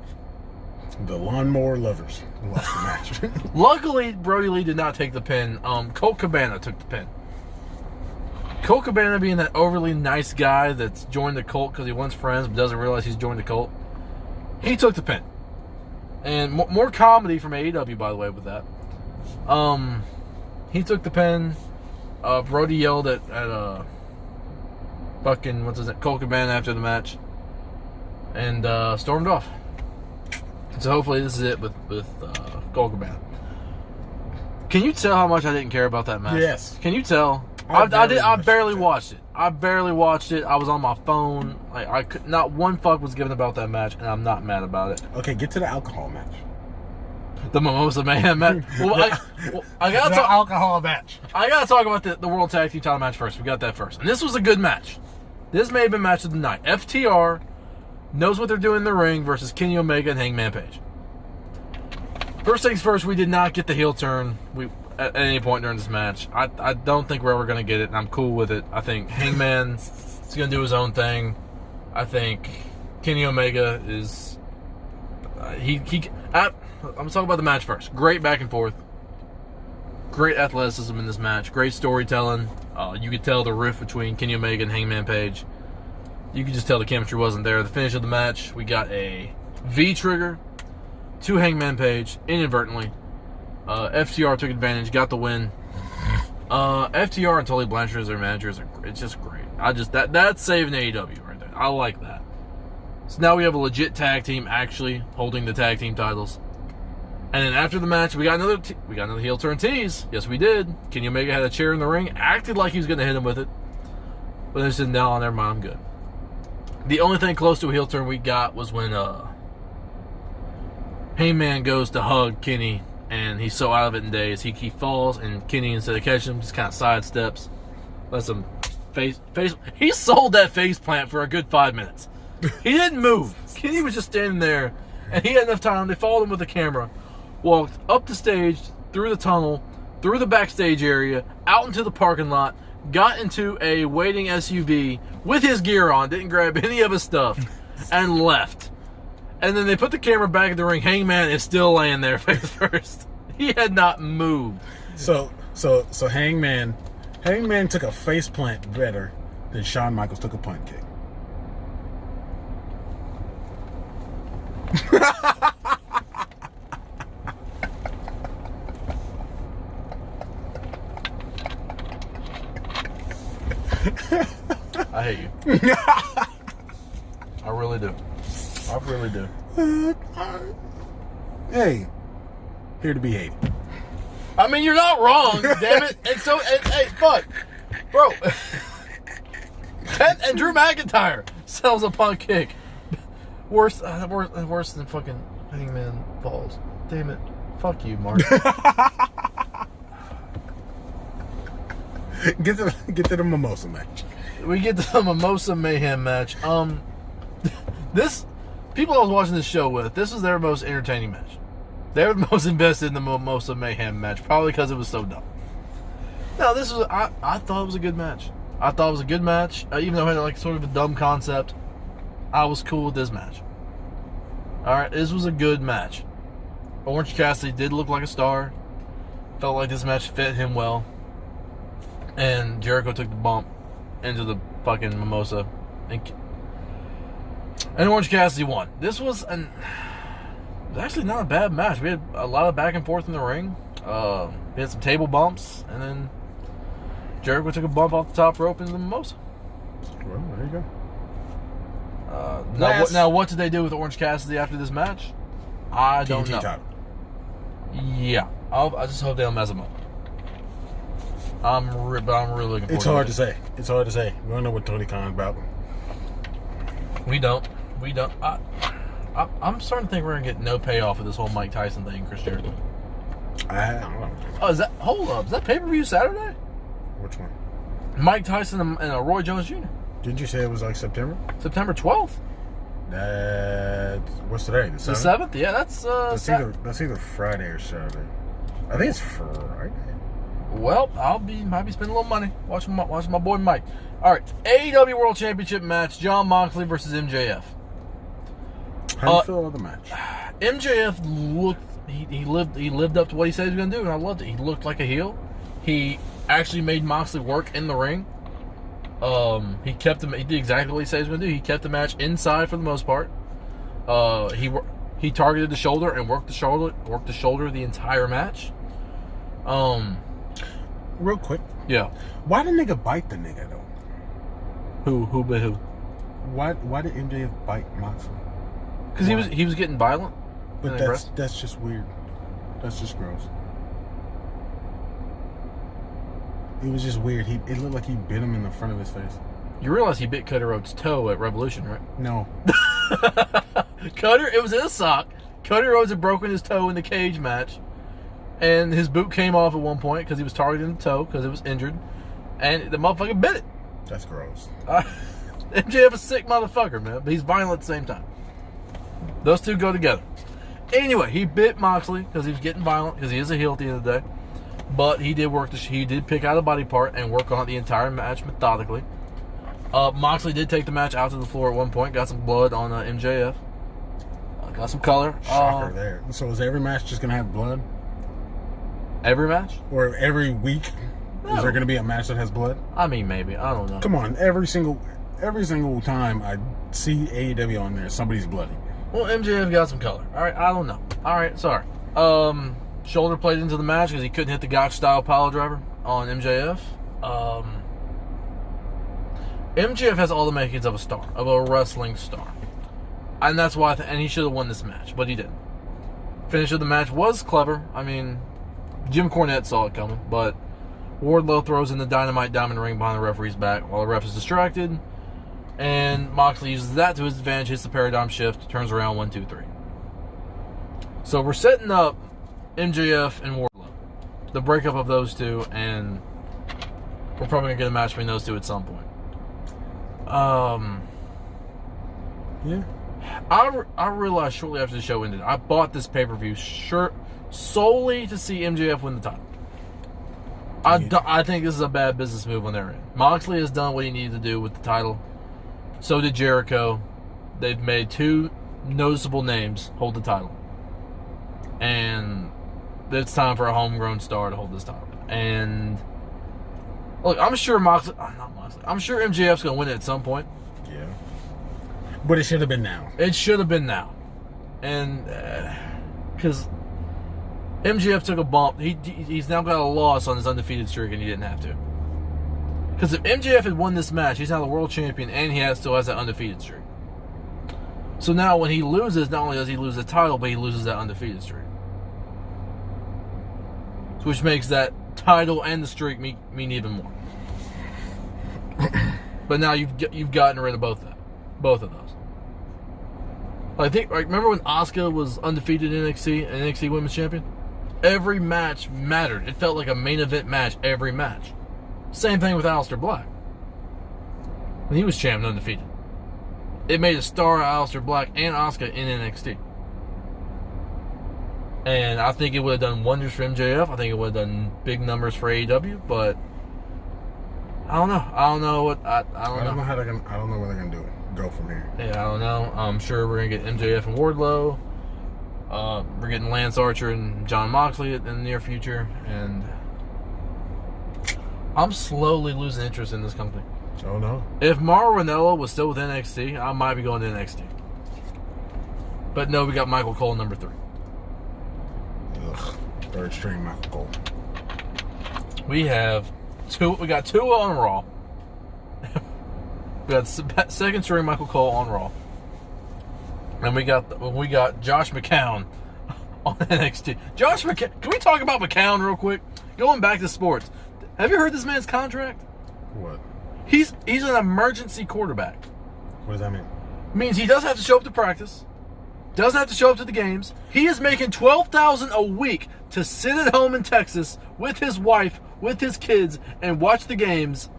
A: The Lawnmower Lovers lost the match.
B: Luckily, Brody Lee did not take the pin. Colt Cabana took the pin. Colt Cabana being that overly nice guy that's joined the cult because he wants friends but doesn't realize he's joined the cult. He took the pin. And more comedy from AEW, by the way, with that. He took the pin. Brody yelled at fucking, Colt Cabana after the match. And stormed off. So hopefully this is it with Colt Cabana. Can you tell how much I didn't care about that match?
A: Yes.
B: Can you tell? I barely watched it. I barely watched it. I was on my phone. Like I could not one fuck was given about that match, and I'm not mad about it.
A: Okay, get to the alcohol match.
B: The Mimosa Mayhem match. I gotta talk
A: alcohol match.
B: I gotta talk about the World Tag Team title match first. We got that first, and this was a good match. This may have been match of the night. FTR knows what they're doing in the ring versus Kenny Omega and Hangman Page. First things first, we did not get the heel turn at any point during this match. I don't think we're ever going to get it, and I'm cool with it. I think Hangman is going to do his own thing. I think Kenny Omega is... I'm talking about the match first. Great back and forth. Great athleticism in this match. Great storytelling. You could tell the riff between Kenny Omega and Hangman Page. You could just tell the chemistry wasn't there. The finish of the match, we got a V-trigger to Hangman Page, inadvertently. FTR took advantage, got the win. FTR and Tully Blanchard as their managers, it's just great. That's saving AEW right there. I like that. So now we have a legit tag team actually holding the tag team titles. And then after the match, we got another heel turn tease. Yes, we did. Kenny Omega had a chair in the ring, acted like he was going to hit him with it. But then said, no, never mind, I'm good. The only thing close to a heel turn we got was when Heyman goes to hug Kenny, and he's so out of it in days. He falls, and Kenny, instead of catching him, just kind of sidesteps. Lets him face. He sold that face plant for a good 5 minutes. He didn't move. Kenny was just standing there, and he had enough time. They followed him with the camera, walked up the stage, through the tunnel, through the backstage area, out into the parking lot, got into a waiting SUV with his gear on, didn't grab any of his stuff, and left. And then they put the camera back in the ring. Hangman is still laying there face first. He had not moved.
A: So Hangman took a face plant better than Shawn Michaels took a punt kick.
B: I hate you. I really do. I really do.
A: Hey, here to be hated.
B: I mean, you're not wrong, damn it. And so, hey, fuck, bro. And Drew McIntyre sells a punt kick. Worse than fucking Hangman falls. Damn it. Fuck you, Mark.
A: Get to the Mimosa match.
B: We get to the Mimosa Mayhem match. This people I was watching this show with, this was their most entertaining match. They were the most invested in the Mimosa Mayhem match, probably because it was so dumb. No, this was I thought it was a good match. I thought it was a good match, even though it had like sort of a dumb concept. I was cool with this match. All right, this was a good match. Orange Cassidy did look like a star. Felt like this match fit him well. And Jericho took the bump into the fucking Mimosa. And Orange Cassidy won. This was actually not a bad match. We had a lot of back and forth in the ring. We had some table bumps. And then Jericho took a bump off the top rope into the Mimosa.
A: Well, there you go.
B: Now, what did they do with Orange Cassidy after this match? I don't know. Title. Yeah. I just hope they don't mess him up. I'm really looking forward
A: It's hard to say. It's hard to say. We don't know what Tony Khan's about.
B: We don't. I'm starting to think we're going to get no payoff of this whole Mike Tyson thing, Chris Jericho.
A: I don't know.
B: Oh, hold up. Is that pay-per-view Saturday?
A: Which one?
B: Mike Tyson and Roy Jones Jr.
A: Didn't you say it was like September?
B: September 12th.
A: What's today? The
B: 7th? Yeah, that's
A: either Friday or Saturday. I think it's Friday.
B: Well, might be spending a little money watching my boy Mike. All right, AEW World Championship match: Jon Moxley versus MJF.
A: How do you feel about the match?
B: MJF looked he lived up to what he said he was going to do, and I loved it. He looked like a heel. He actually made Moxley work in the ring. He did exactly what he said he was going to do. He kept the match inside for the most part. He targeted the shoulder and worked the shoulder the entire match.
A: Real quick.
B: Yeah.
A: Why did nigga bite the nigga though?
B: Who bit who?
A: Why did MJF bite Moxley?
B: Because he was getting violent.
A: But that's just weird. That's just gross. It was just weird. It looked like he bit him in the front of his face.
B: You realize he bit Cody Rhodes' toe at Revolution, right?
A: No.
B: It was in a sock. Cody Rhodes had broken his toe in the cage match. And his boot came off at one point because he was targeting the toe because it was injured. And the motherfucker bit it.
A: That's gross.
B: MJF is a sick motherfucker, man. But he's violent at the same time. Those two go together. Anyway, he bit Moxley because he was getting violent because he is a heel at the end of the day. But he did pick out a body part and work on it the entire match methodically. Moxley did take the match out to the floor at one point. Got some blood on MJF. Got some color.
A: Shocker there. So is every match just going to have blood?
B: Every match?
A: Or every week?
B: No.
A: Is there going to be a match that has blood?
B: I mean, maybe. I don't know.
A: Come on. Every single time I see AEW on there, somebody's bloody.
B: Well, MJF got some color. All right, I don't know. All right, sorry. Shoulder played into the match because he couldn't hit the Gotch-style pile driver on MJF. MJF has all the makings of a star, of a wrestling star. And that's why, and he should have won this match, but he didn't. Finish of the match was clever. I mean, Jim Cornette saw it coming, but Wardlow throws in the Dynamite Diamond Ring behind the referee's back while the ref is distracted. And Moxley uses that to his advantage, hits the paradigm shift, turns around 1, 2, 3. So we're setting up MJF and Wardlow, the breakup of those two, and we're probably going to get a match between those two at some point.
A: Yeah.
B: I realized shortly after the show ended, I bought this pay-per-view solely to see MJF win the title. I think this is a bad business move on their end. Moxley has done what he needed to do with the title. So did Jericho. They've made two noticeable names hold the title. And it's time for a homegrown star to hold this title. And look, I'm sure I'm sure MJF's going to win it at some point.
A: Yeah. But it should have been now.
B: It should have been now. And because MJF took a bump. He's now got a loss on his undefeated streak, and he didn't have to. Because if MJF had won this match, he's now the world champion, and he still has that undefeated streak. So now when he loses, not only does he lose the title, but he loses that undefeated streak. Which makes that title and the streak mean even more. But now you've gotten rid of both of those. I think, remember when Asuka was undefeated in NXT and NXT Women's Champion? Every match mattered. It felt like a main event match every match. Same thing with Aleister Black. When he was champion undefeated. It made a star of Aleister Black and Asuka in NXT. And I think it would have done wonders for MJF. I think it would have done big numbers for AEW, but I don't know. I don't know what I don't know.
A: I don't know where they're gonna go from here.
B: Yeah, I don't know. I'm sure we're gonna get MJF and Wardlow. We're getting Lance Archer and John Moxley in the near future, and I'm slowly losing interest in this company.
A: Oh no!
B: If Mauro Ranallo was still with NXT, I might be going to NXT. But no, we got Michael Cole number 3.
A: Ugh, third string Michael Cole.
B: We got 2 on Raw. We got second string Michael Cole on Raw. And we got Josh McCown on NXT. Josh McCown. Can we talk about McCown real quick? Going back to sports. Have you heard this man's contract?
A: What?
B: He's an emergency quarterback.
A: What does that mean?
B: Means he doesn't have to show up to practice. Doesn't have to show up to the games. He is making $12,000 a week to sit at home in Texas with his wife, with his kids, and watch the games.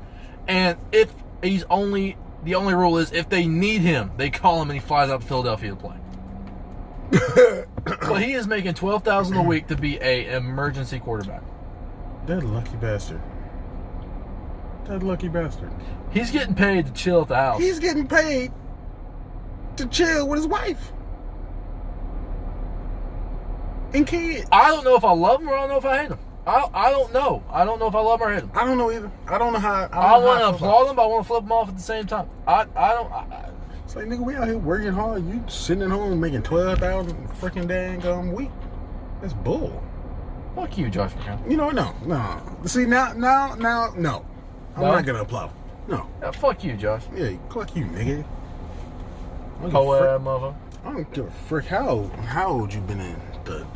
B: And if the only rule is if they need him, they call him and he flies out to Philadelphia to play. But he is making $12,000 a week to be an emergency quarterback.
A: That lucky bastard. That lucky bastard.
B: He's getting paid to chill at the house.
A: He's getting paid to chill with his wife and kids.
B: I don't know if I love him or I don't know if I hate him. I don't know. I don't know if I love him or hate him.
A: I don't know either. I don't know how.
B: I want to applaud him, but I want to flip him off at the same time.
A: It's like, nigga, we out here working hard. You sitting at home making $12,000 freaking dang week. That's bull.
B: Fuck you, Josh McCown.
A: You know, no. See, now, no. I'm not gonna applaud. No.
B: Yeah, fuck you, Josh.
A: Yeah, fuck you, nigga.
B: Mother.
A: I don't give a frick how old you been in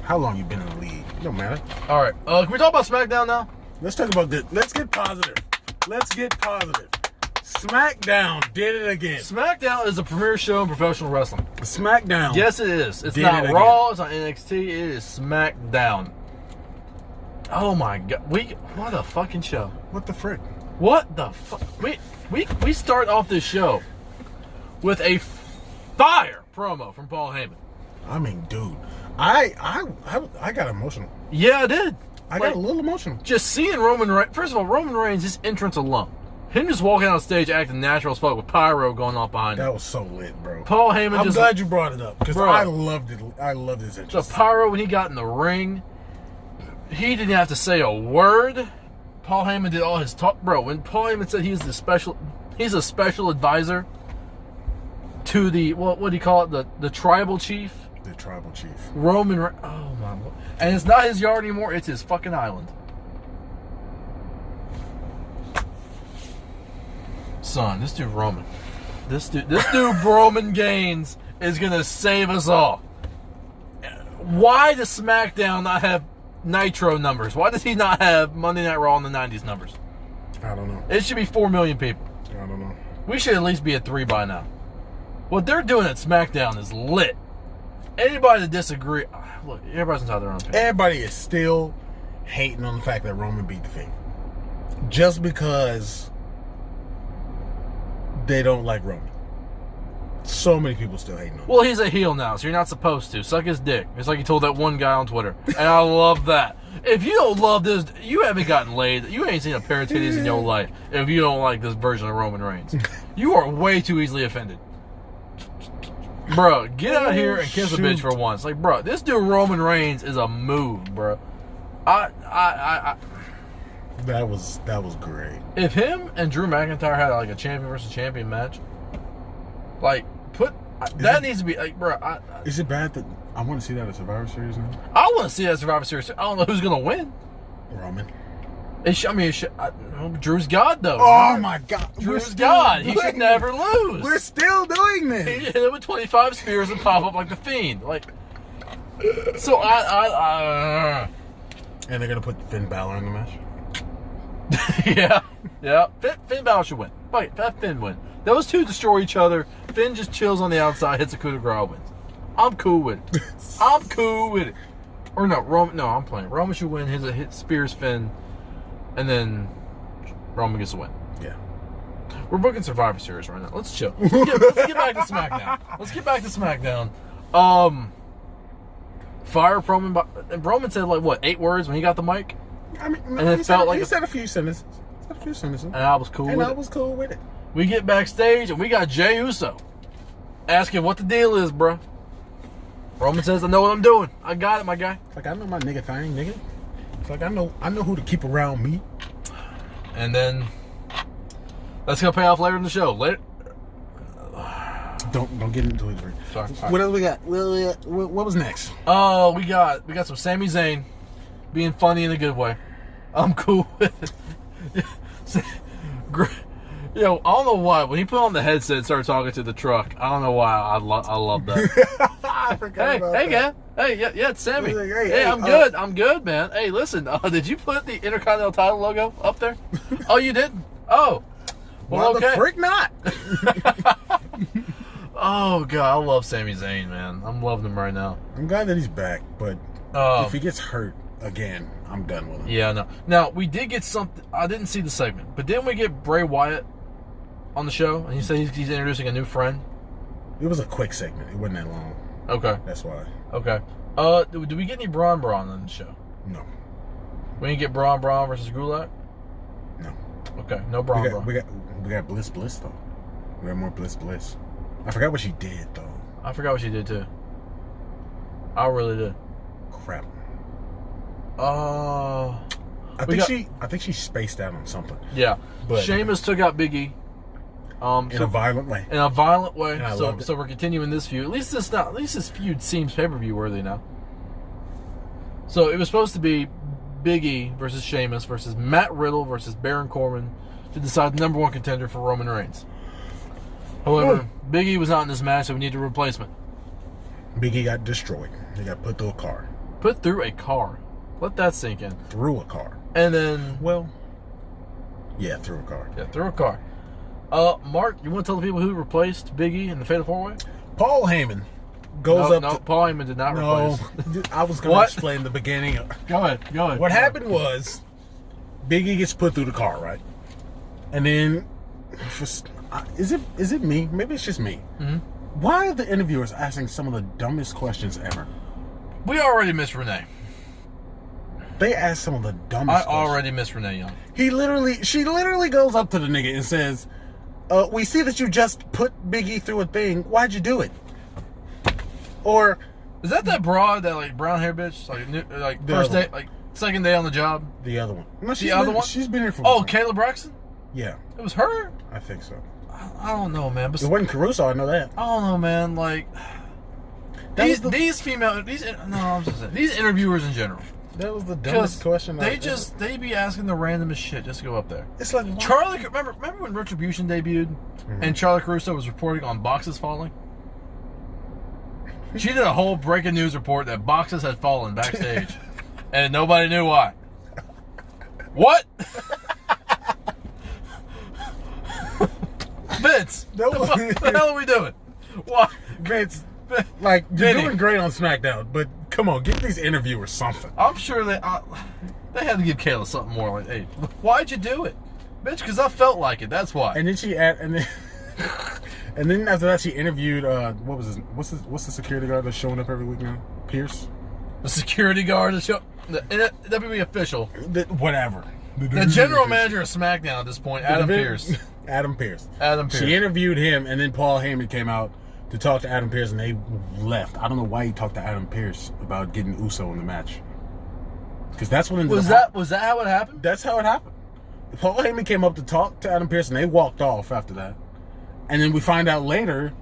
A: how long you been in the league. It don't matter.
B: All right. Can we talk about SmackDown now?
A: Let's talk about good. Let's get positive. SmackDown did it again.
B: SmackDown is the premier show in professional wrestling.
A: SmackDown.
B: Yes, it is. It's not Raw. It's not NXT. It is SmackDown. Oh my God! What a fucking show!
A: What the frick?
B: What the fuck? We start off this show with a fire promo from Paul Heyman.
A: I mean, dude, I got emotional.
B: Yeah, I did.
A: I got a little emotional.
B: Just seeing Roman Reigns. First of all, Roman Reigns, his entrance alone. Him just walking on stage acting natural as fuck with pyro going off behind him.
A: That was so lit, bro.
B: Paul Heyman
A: I'm glad you brought it up because I loved it. I loved his entrance.
B: The pyro when he got in the ring, he didn't have to say a word. Paul Heyman did all his talk, bro. When Paul Heyman said he's a special advisor to the what do you call it? The tribal chief.
A: The tribal chief.
B: Roman. Oh my Lord. And it's not his yard anymore. It's his fucking island. Son, this dude Roman. This dude Roman Gaines is gonna save us all. Why does SmackDown not have Nitro numbers? Why does he not have Monday Night Raw in the 90s numbers?
A: I don't know.
B: It should be 4 million people.
A: I don't know.
B: We should at least be at 3 by now. What they're doing at SmackDown is lit. Anybody that disagree, look, everybody's entitled to their own opinion.
A: Everybody is still hating on the fact that Roman beat the Fiend. Just because they don't like Roman. So many people still hating on him.
B: Well, he's a heel now, so you're not supposed to. Suck his dick. It's like he told that one guy on Twitter. And I love that. If you don't love this, you haven't gotten laid. You ain't seen a pair of titties in your life if you don't like this version of Roman Reigns. You are way too easily offended. Bro, get out here and kiss a bitch for once. Like, bro, this dude Roman Reigns is a move, bro.
A: That was great.
B: If him and Drew McIntyre had like a champion versus champion match, like needs to be like, bro.
A: Is it bad that I want to see that at Survivor Series now?
B: I want to see that at Survivor Series. I don't know who's gonna win.
A: Roman.
B: Drew's God though.
A: Oh my God,
B: Drew's God. He should never lose.
A: We're still doing this.
B: He hit him with 25 spears and pop up like the Fiend. Like, so
A: and they're gonna put Finn Balor in the match.
B: yeah. Finn Balor should win. Fuck it, let Finn win. Those two destroy each other. Finn just chills on the outside, hits a coup de grace, wins. I'm cool with it. Or no, Roman. No, I'm playing. Roman should win. Hit spears Finn, and then Roman gets a win.
A: Yeah.
B: We're booking Survivor Series right now. Let's chill. Let's get back to SmackDown. Fire Roman. Roman said like what 8 words when he got the mic.
A: I mean,
B: and it felt like
A: he said a few sentences.
B: And I was cool with it. We get backstage and we got Jey Uso asking what the deal is, bro. Roman says, "I know what I'm doing. I got it, my guy."
A: It's like I know my nigga thing, nigga. It's like I know who to keep around me.
B: And then that's gonna pay off later in the show. Later.
A: Don't get into it.
B: Sorry.
A: What else we got? What was next?
B: Oh, we got some Sami Zayn being funny in a good way. I'm cool with it. Yo, I don't know why. When he put on the headset and started talking to the truck, I don't know why I love that.
A: I forgot about
B: that.
A: Guy.
B: Hey, yeah, it's Sammy.
A: Like,
B: hey, I'm good. I'm good, man. Hey, listen, did you put the Intercontinental title logo up there? Oh, you didn't? Oh. Well,
A: why the frick not?
B: Oh, God, I love Sami Zayn, man. I'm loving him right now.
A: I'm glad that he's back, but if he gets hurt again, I'm done with him.
B: Yeah, no. Now, we did get something. I didn't see the segment, but didn't we get Bray Wyatt on the show? And he said he's introducing a new friend?
A: It was a quick segment. It wasn't that long.
B: Okay.
A: That's why.
B: Okay. Do we get any Braun on the show?
A: No.
B: We didn't get Braun versus Gulak?
A: No.
B: Okay, no Braun.
A: We got Bliss though. We got more Bliss. I forgot what she did though.
B: I forgot what she did too. I really did.
A: Crap.
B: I
A: think she spaced out on something.
B: Yeah.
A: But
B: Sheamus took out Big E.
A: In a violent way.
B: So we're continuing this feud. At least this feud seems pay-per-view worthy now. So it was supposed to be Big E versus Sheamus versus Matt Riddle versus Baron Corbin to decide the number 1 contender for Roman Reigns. However, Big E was not in this match, so we need a replacement.
A: Big E got destroyed. He got put through a car.
B: Put through a car. Let that sink in.
A: Through a car.
B: And then...
A: Well... Yeah, through a car.
B: Yeah, through a car. Mark, you want to tell the people who replaced Big E in the Fatal 4-Way?
A: Paul Heyman goes up to...
B: Paul Heyman did not replace.
A: I was going to explain the beginning.
B: Go ahead.
A: What happened was, Big E gets put through the car, right? And then... Is it me? Maybe it's just me.
B: Mm-hmm.
A: Why are the interviewers asking some of the dumbest questions ever?
B: We already missed Renee.
A: They asked some of the dumbest questions.
B: I already missed Renee Young.
A: She literally goes up to the nigga and says, we see that you just put Big E through a thing. Why'd you do it? Or...
B: Is that broad, that like brown hair bitch? Like first day, like second day on the job?
A: The other one. No,
B: the other one?
A: She's been here for...
B: Oh, Kayla Braxton?
A: Yeah.
B: It was her?
A: I think so.
B: I don't know, man. But
A: it wasn't Caruso, I know that.
B: I don't know, man. Like... These interviewers in general.
A: That was the dumbest question.
B: They be asking the randomest shit just to go up there.
A: It's like
B: Charlie. Remember when Retribution debuted, and Charlie Caruso was reporting on boxes falling. She did a whole breaking news report that boxes had fallen backstage, and nobody knew why. What? Vince, what the hell are we doing? Why,
A: Vince? Like, you're doing great on SmackDown, but come on, give these interviewers something.
B: I'm sure they had to give Kayla something more. Like, hey, why'd you do it, bitch? Because I felt like it. That's why.
A: And then and then after that, she interviewed what's the security guard that's showing up every week now? Pierce.
B: The security guard is the WWE official.
A: Whatever.
B: The general manager of SmackDown at this point, Adam Pearce.
A: Adam Pearce.
B: She
A: interviewed him, and then Paul Heyman came out to talk to Adam Pearce, and they left. I don't know why he talked to Adam Pearce about getting Uso in the match. Because that's when
B: was that how it happened?
A: That's how it happened. Paul Heyman came up to talk to Adam Pearce, and they walked off after that. And then we find out later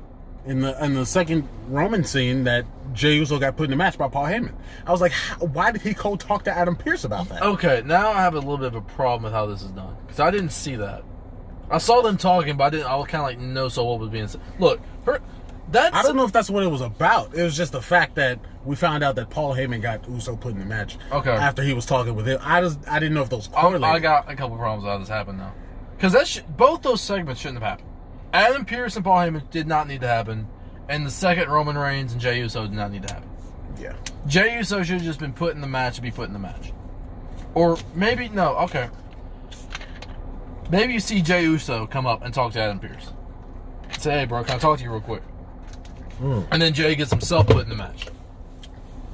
A: in the second Roman scene that Jey Uso got put in the match by Paul Heyman. I was like, why did he go talk to Adam Pearce about that?
B: Okay, now I have a little bit of a problem with how this is done because I didn't see that. I saw them talking, but I was kind of like no. So what was being said? Look, I
A: don't know if that's what it was about. It was just the fact that we found out that Paul Heyman got Uso put in the match.
B: Okay.
A: After he was talking with him, I didn't know if those correlated.
B: I got a couple problems with how this happened now, because both those segments shouldn't have happened. Adam Pearce and Paul Heyman did not need to happen, and the second Roman Reigns and Jey Uso did not need to happen.
A: Yeah.
B: Jey Uso should have just been put in the match to be put in the match, or maybe no. Okay. Maybe you see Jey Uso come up and talk to Adam Pearce. Say, hey, bro, can I talk to you real quick? And then Jey gets himself put in the match.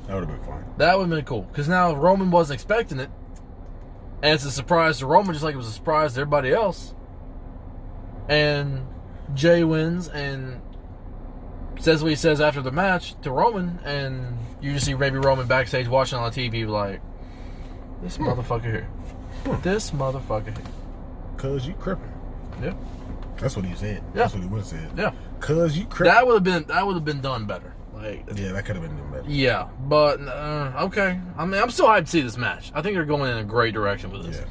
A: That would have been fine.
B: That would have been cool. Because now Roman wasn't expecting it. And it's a surprise to Roman just like it was a surprise to everybody else. And Jey wins and says what he says after the match to Roman. And you just see Baby Roman backstage watching on the TV like, this motherfucker here. This motherfucker here.
A: Cause you crippin'.
B: Yeah.
A: That's what he said.
B: Yeah.
A: That's what he would have said.
B: Yeah.
A: Cause you crippin'.
B: That would have been done better. Like,
A: yeah, that could have been done better.
B: Yeah, but okay. I mean, I'm still hyped to see this match. I think they're going in a great direction with this.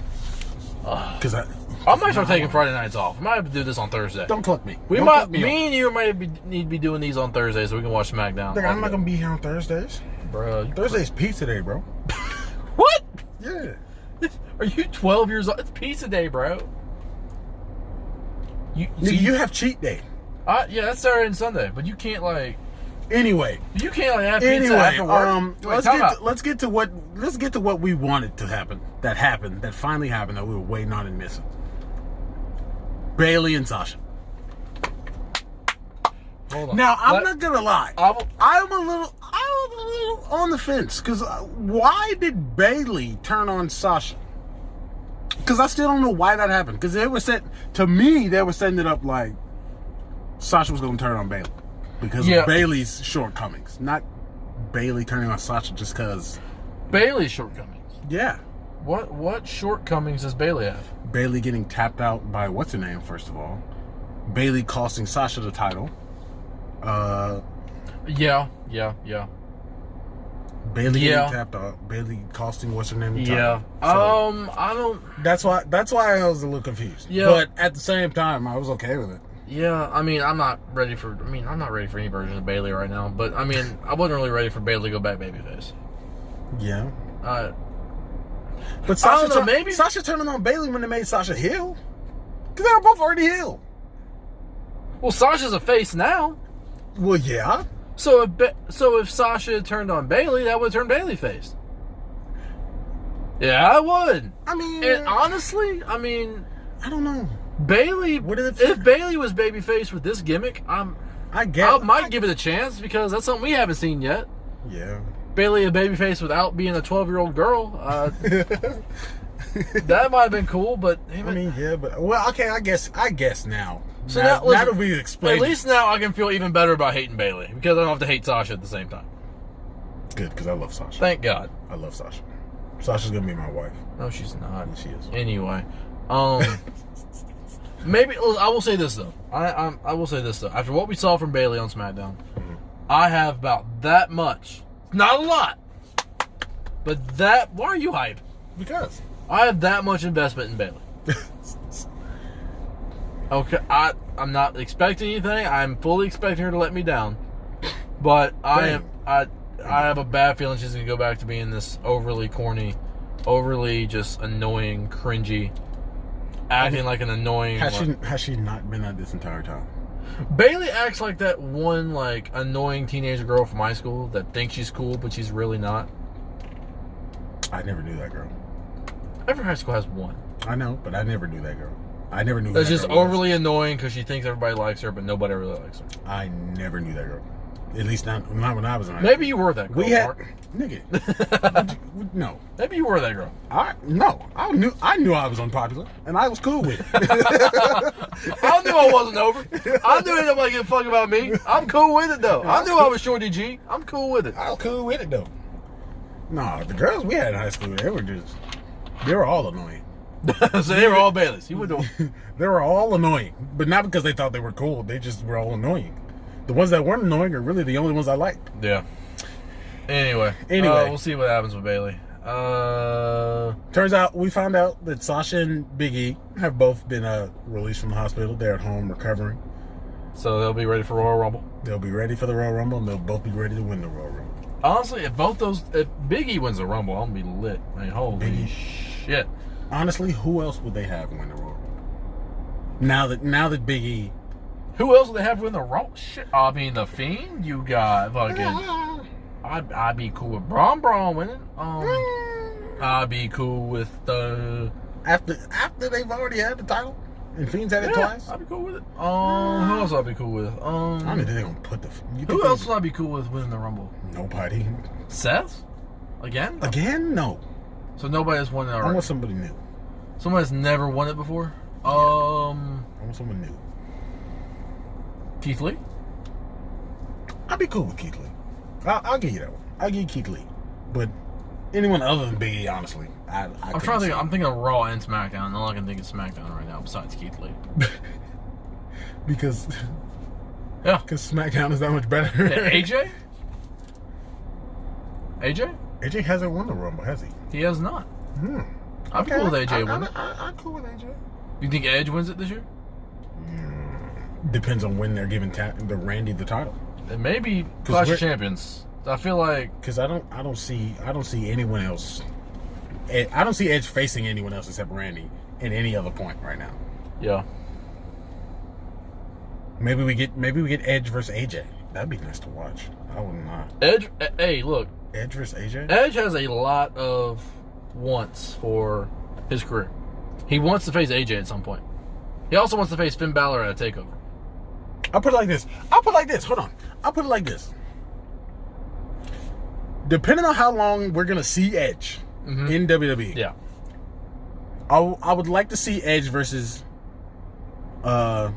A: Yeah. Because
B: I might start taking Friday nights off. I might have to do this on Thursday.
A: Don't click me.
B: Me and you might need to be doing these on Thursday so we can watch SmackDown.
A: I'm not gonna be here on Thursdays,
B: bro.
A: Thursday's pizza day, bro.
B: What?
A: Yeah.
B: Are you 12 years old? It's pizza day, bro.
A: You have cheat day.
B: Yeah, that's Saturday and Sunday, but you can't like.
A: Anyway,
B: you can't like have pizza after work.
A: Let's get to what we wanted to happen. That finally happened. That we were waiting on and missing. Bayley and Sasha.
B: Hold on.
A: Now I'm not gonna lie. I'm a little on the fence because why did Bayley turn on Sasha? Because I still don't know why that happened. Because they were setting it up like Sasha was going to turn on Bayley because of Bayley's shortcomings, not Bayley turning on Sasha just because
B: Bayley's shortcomings.
A: Yeah.
B: What shortcomings does Bayley have?
A: Bayley getting tapped out by what's her name first of all. Bayley costing Sasha the title.
C: Yeah.
A: Bayley getting tapped out. Bayley costing what's her name the title.
B: So, I don't.
A: That's why I was a little confused.
B: Yeah.
A: But at the same time, I was okay with it.
B: Yeah, I mean, I'm not ready for any version of Bayley right now. But I mean, I wasn't really ready for Bayley to go back babyface.
A: Yeah. But Sasha,
B: I don't know, maybe
A: Sasha turned on Bayley when they made Sasha heel. Because they were both already heel.
B: Well, Sasha's a face now.
A: Well, yeah.
B: So if Sasha had turned on Bayley, that would turn Bayley face. Yeah, I would.
A: I mean,
B: and honestly, I
A: don't know.
B: Bayley. If Bayley was babyface with this gimmick, I might give it a chance because that's something we haven't seen yet.
A: Yeah.
B: Bayley a babyface without being a 12-year-old girl. That might have been cool, but
A: yeah, but okay, I guess now.
B: So
A: now that we explained.
B: At least now I can feel even better about hating Bayley because I don't have to hate Sasha at the same time.
A: Good, because I love Sasha.
B: Thank God.
A: I love Sasha. Sasha's gonna be my wife.
B: No, she's not.
A: Yeah, she is.
B: Anyway, maybe I will say this though. I will say this though. After what we saw from Bayley on SmackDown, I have about that much. Not a lot, but that. Why are you hyped?
A: Because
B: I have that much investment in Bayley. Okay, I'm not expecting anything. I'm fully expecting her to let me down, but I have a bad feeling she's gonna go back to being this overly corny, overly just annoying, cringy, acting like an annoying.
A: Has she not been that this entire time?
B: Bayley acts like that one annoying teenage girl from high school that thinks she's cool but she's really not.
A: I never knew that girl.
B: Every high school has one.
A: I know, but I never knew that girl. I never knew.
B: That's just overly annoying because she thinks everybody likes her, but nobody really likes her.
A: I never knew that girl. At least not when I was in high school.
B: Maybe you were that girl.
A: Nigga. No.
B: Maybe you were that girl.
A: I knew I was unpopular, and I was cool with it.
B: I knew I wasn't over. I knew nobody gave a fuck about me. I'm cool with it though. I knew I was Shorty G. I'm cool with it.
A: I was cool with it though. No, the girls we had in high school, they were all annoying.
B: So they were all Baileys. They
A: were all annoying, but not because they thought they were cool. They just were all annoying. The ones that weren't annoying are really the only ones I liked.
B: Yeah. Anyway, we'll see what happens with Bayley.
A: Turns out we found out that Sasha and Big E have both been released from the hospital. They're at home recovering.
B: So they'll be ready for Royal Rumble.
A: They'll be ready for the Royal Rumble, and they'll both be ready to win the Royal Rumble.
B: Honestly, if Big E wins the Rumble, I'm gonna be lit. Holy shit.
A: Honestly, who else would they have win the Royal Rumble? Now that Big E.
B: Who else would they have win the Rumble? Shit. I mean, The Fiend. You got fucking. I'd be cool with Braun winning. I'd be cool with the.
A: After they've already had the title, and Fiend's had it twice.
B: I'd be cool with it. Who else I'd be cool with?
A: I don't think they're gonna put the.
B: Who else would I be cool with winning the Rumble?
A: Nobody.
B: Seth? Again?
A: Again? No.
B: So nobody has won it already.
A: I want somebody new.
B: Someone that's never won it before?
A: I want someone new.
B: Keith Lee?
A: I'd be cool with Keith Lee. I'll give you that one. I'll give you Keith Lee. But anyone other than Big E, honestly, I'm
B: trying to think. I'm thinking of Raw and SmackDown. All I can think is SmackDown right now, besides Keith Lee.
A: Because
B: because
A: SmackDown is that much better.
B: AJ? AJ?
A: AJ hasn't won the Rumble, has he?
B: He has not. I'm cool with AJ winning.
A: I'm cool with AJ.
B: You think Edge wins it this year?
A: Depends on when they're giving the Randy the title.
B: It may be Clash of Champions. I feel like
A: because I don't see anyone else. I don't see Edge facing anyone else except Randy at any other point right now.
B: Yeah.
A: Maybe we get Edge versus AJ. That'd be nice to watch. I wouldn't mind.
B: Edge. Hey, look.
A: Edge versus AJ.
B: Edge has a lot of wants for his career. He wants to face AJ at some point. He also wants to face Finn Balor at a takeover.
A: I'll put it like this. Hold on. I'll put it like this. Depending on how long we're gonna see Edge in WWE, I would like to see Edge versus. We're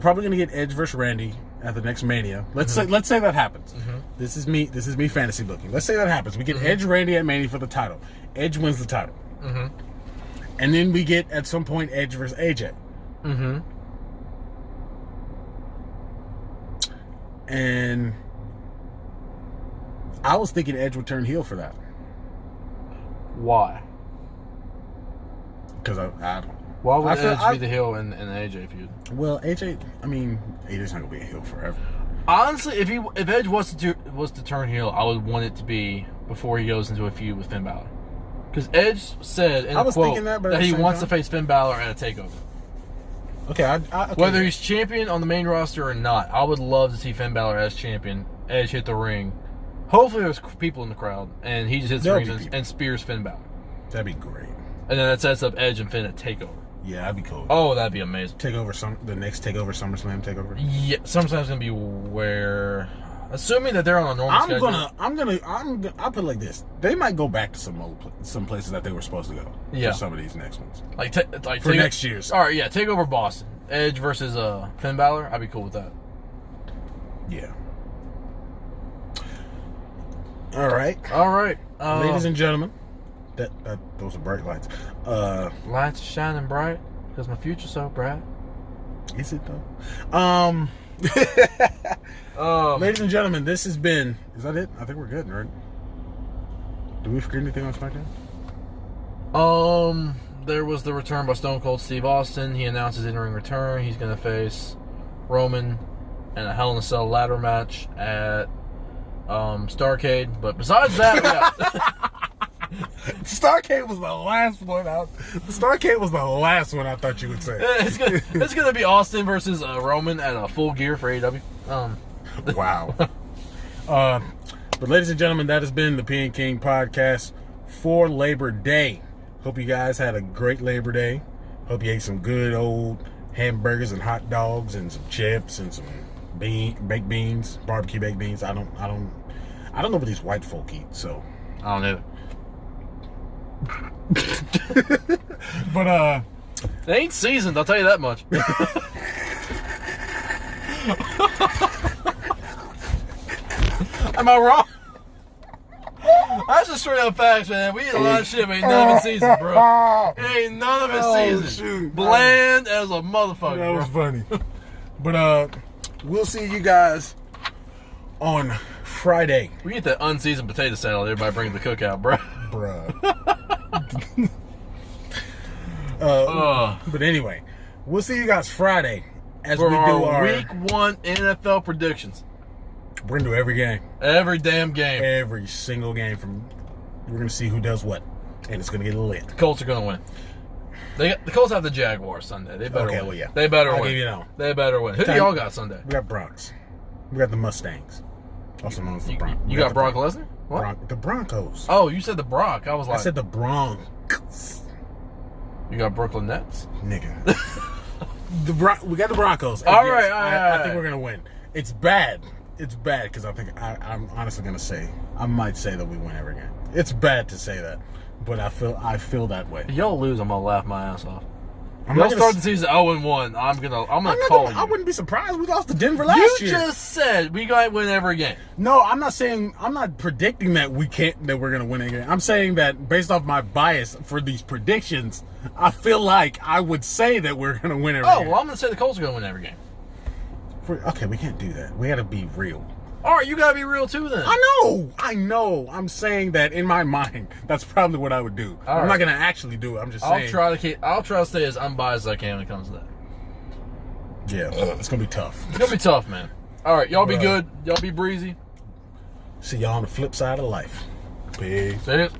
A: probably gonna get Edge versus Randy at the next Mania. Let's say that happens. This is me fantasy booking. Let's say that happens. We get Edge Randy at Mania for the title. Edge wins the title, and then we get at some point Edge versus AJ. And I was thinking Edge would turn heel for that.
B: Why?
A: Because I don't.
B: Why would Edge be the heel in the AJ feud?
A: Well, AJ's not gonna be a heel forever.
B: Honestly, if Edge was to turn heel, I would want it to be before he goes into a feud with Finn Balor. Because Edge said in a quote that he wants to face Finn Balor at a takeover.
A: Okay, okay.
B: Whether he's champion on the main roster or not, I would love to see Finn Balor as champion. Edge hit the ring. Hopefully there's people in the crowd, and he just hits the ring and spears Finn Balor.
A: That'd be great.
B: And then that sets up Edge and Finn at takeover.
A: Yeah, that'd be cool.
B: Oh, that'd be amazing.
A: The next takeover, SummerSlam takeover.
B: Yeah, SummerSlam's gonna be where, assuming that they're on a normal schedule.
A: I'll put it like this: they might go back to some places that they were supposed to go.
B: Yeah.
A: For some of these next ones.
B: Like
A: for next year's.
B: All right, yeah, takeover Boston, Edge versus Finn Balor. I'd be cool with that.
A: Yeah. All right.
B: Ladies
A: and gentlemen, those are bright lights.
B: Lights are shining bright because my future's so bright.
A: Is it though? Ladies and gentlemen, this has been. Is that it? I think we're good, right? Do we forget anything on SmackDown?
B: There was the return by Stone Cold Steve Austin. He announced his in-ring return. He's going to face Roman in a Hell in a Cell ladder match at Starrcade. But besides that,
A: Starrcade was the last one out. Starrcade was the last one I thought you would say.
B: It's gonna be Austin versus Roman at a Full Gear for AEW.
A: Wow. But ladies and gentlemen, that has been the Peay and King podcast for Labor Day. Hope you guys had a great Labor Day. Hope you ate some good old hamburgers and hot dogs and some chips and some baked beans, barbecue baked beans. I don't know what these white folk eat, so
B: I don't know.
A: But
B: they ain't seasoned, I'll tell you that much.
A: Am I wrong?
B: That's just straight up facts, man. We eat a lot of shit, but ain't none of it seasoned, bro. Ain't none of it seasoned.
A: Shoot.
B: Bland as a motherfucker.
A: That was funny. But we'll see you guys on Friday.
B: We get that unseasoned potato salad. Everybody brings the cookout, bro.
A: Bruh. But anyway, we'll see you guys Friday as we do our
B: Week 1 NFL predictions.
A: We're gonna do every game,
B: every damn game,
A: every single game. We're gonna see who does what, and it's gonna get lit.
B: The Colts are gonna win. The Colts have the Jaguars Sunday. They better win.
A: Well, yeah.
B: They better win.
A: You know.
B: They better win. Who do y'all got Sunday?
A: We got Bronx. We got the Mustangs, also known as the Broncos.
B: You got Brock Lesnar? What?
A: The Broncos.
B: Oh, you said the Brock. I was like,
A: I said the Broncos.
B: You got Brooklyn Nets,
A: nigga. We got the Broncos.
B: All right.
A: I think we're gonna win. It's bad. It's bad because I think I'm honestly gonna say I might say that we win every game. It's bad to say that, but I feel that way.
B: If y'all lose, I'm gonna laugh my ass off. Y'all start the season 0-1. I'm gonna call you.
A: I wouldn't be surprised. We lost to Denver last year.
B: You just said we gotta win every game.
A: No, I'm not predicting that we're gonna win every game. I'm saying that based off my bias for these predictions, I feel like I would say that we're gonna win every game.
B: Oh, well, I'm gonna say the Colts are gonna win every game.
A: Okay, we can't do that. We gotta be real.
B: All right, you gotta be real too then.
A: I know. I'm saying that in my mind, that's probably what I would do. I'm not gonna actually do it. I'm just saying.
B: I'll try to stay as unbiased as I can when it comes to that.
A: Yeah, it's gonna be tough.
B: It's gonna be tough, man. All right, y'all be good. Y'all be breezy.
A: See y'all on the flip side of life. Peace.
B: See it.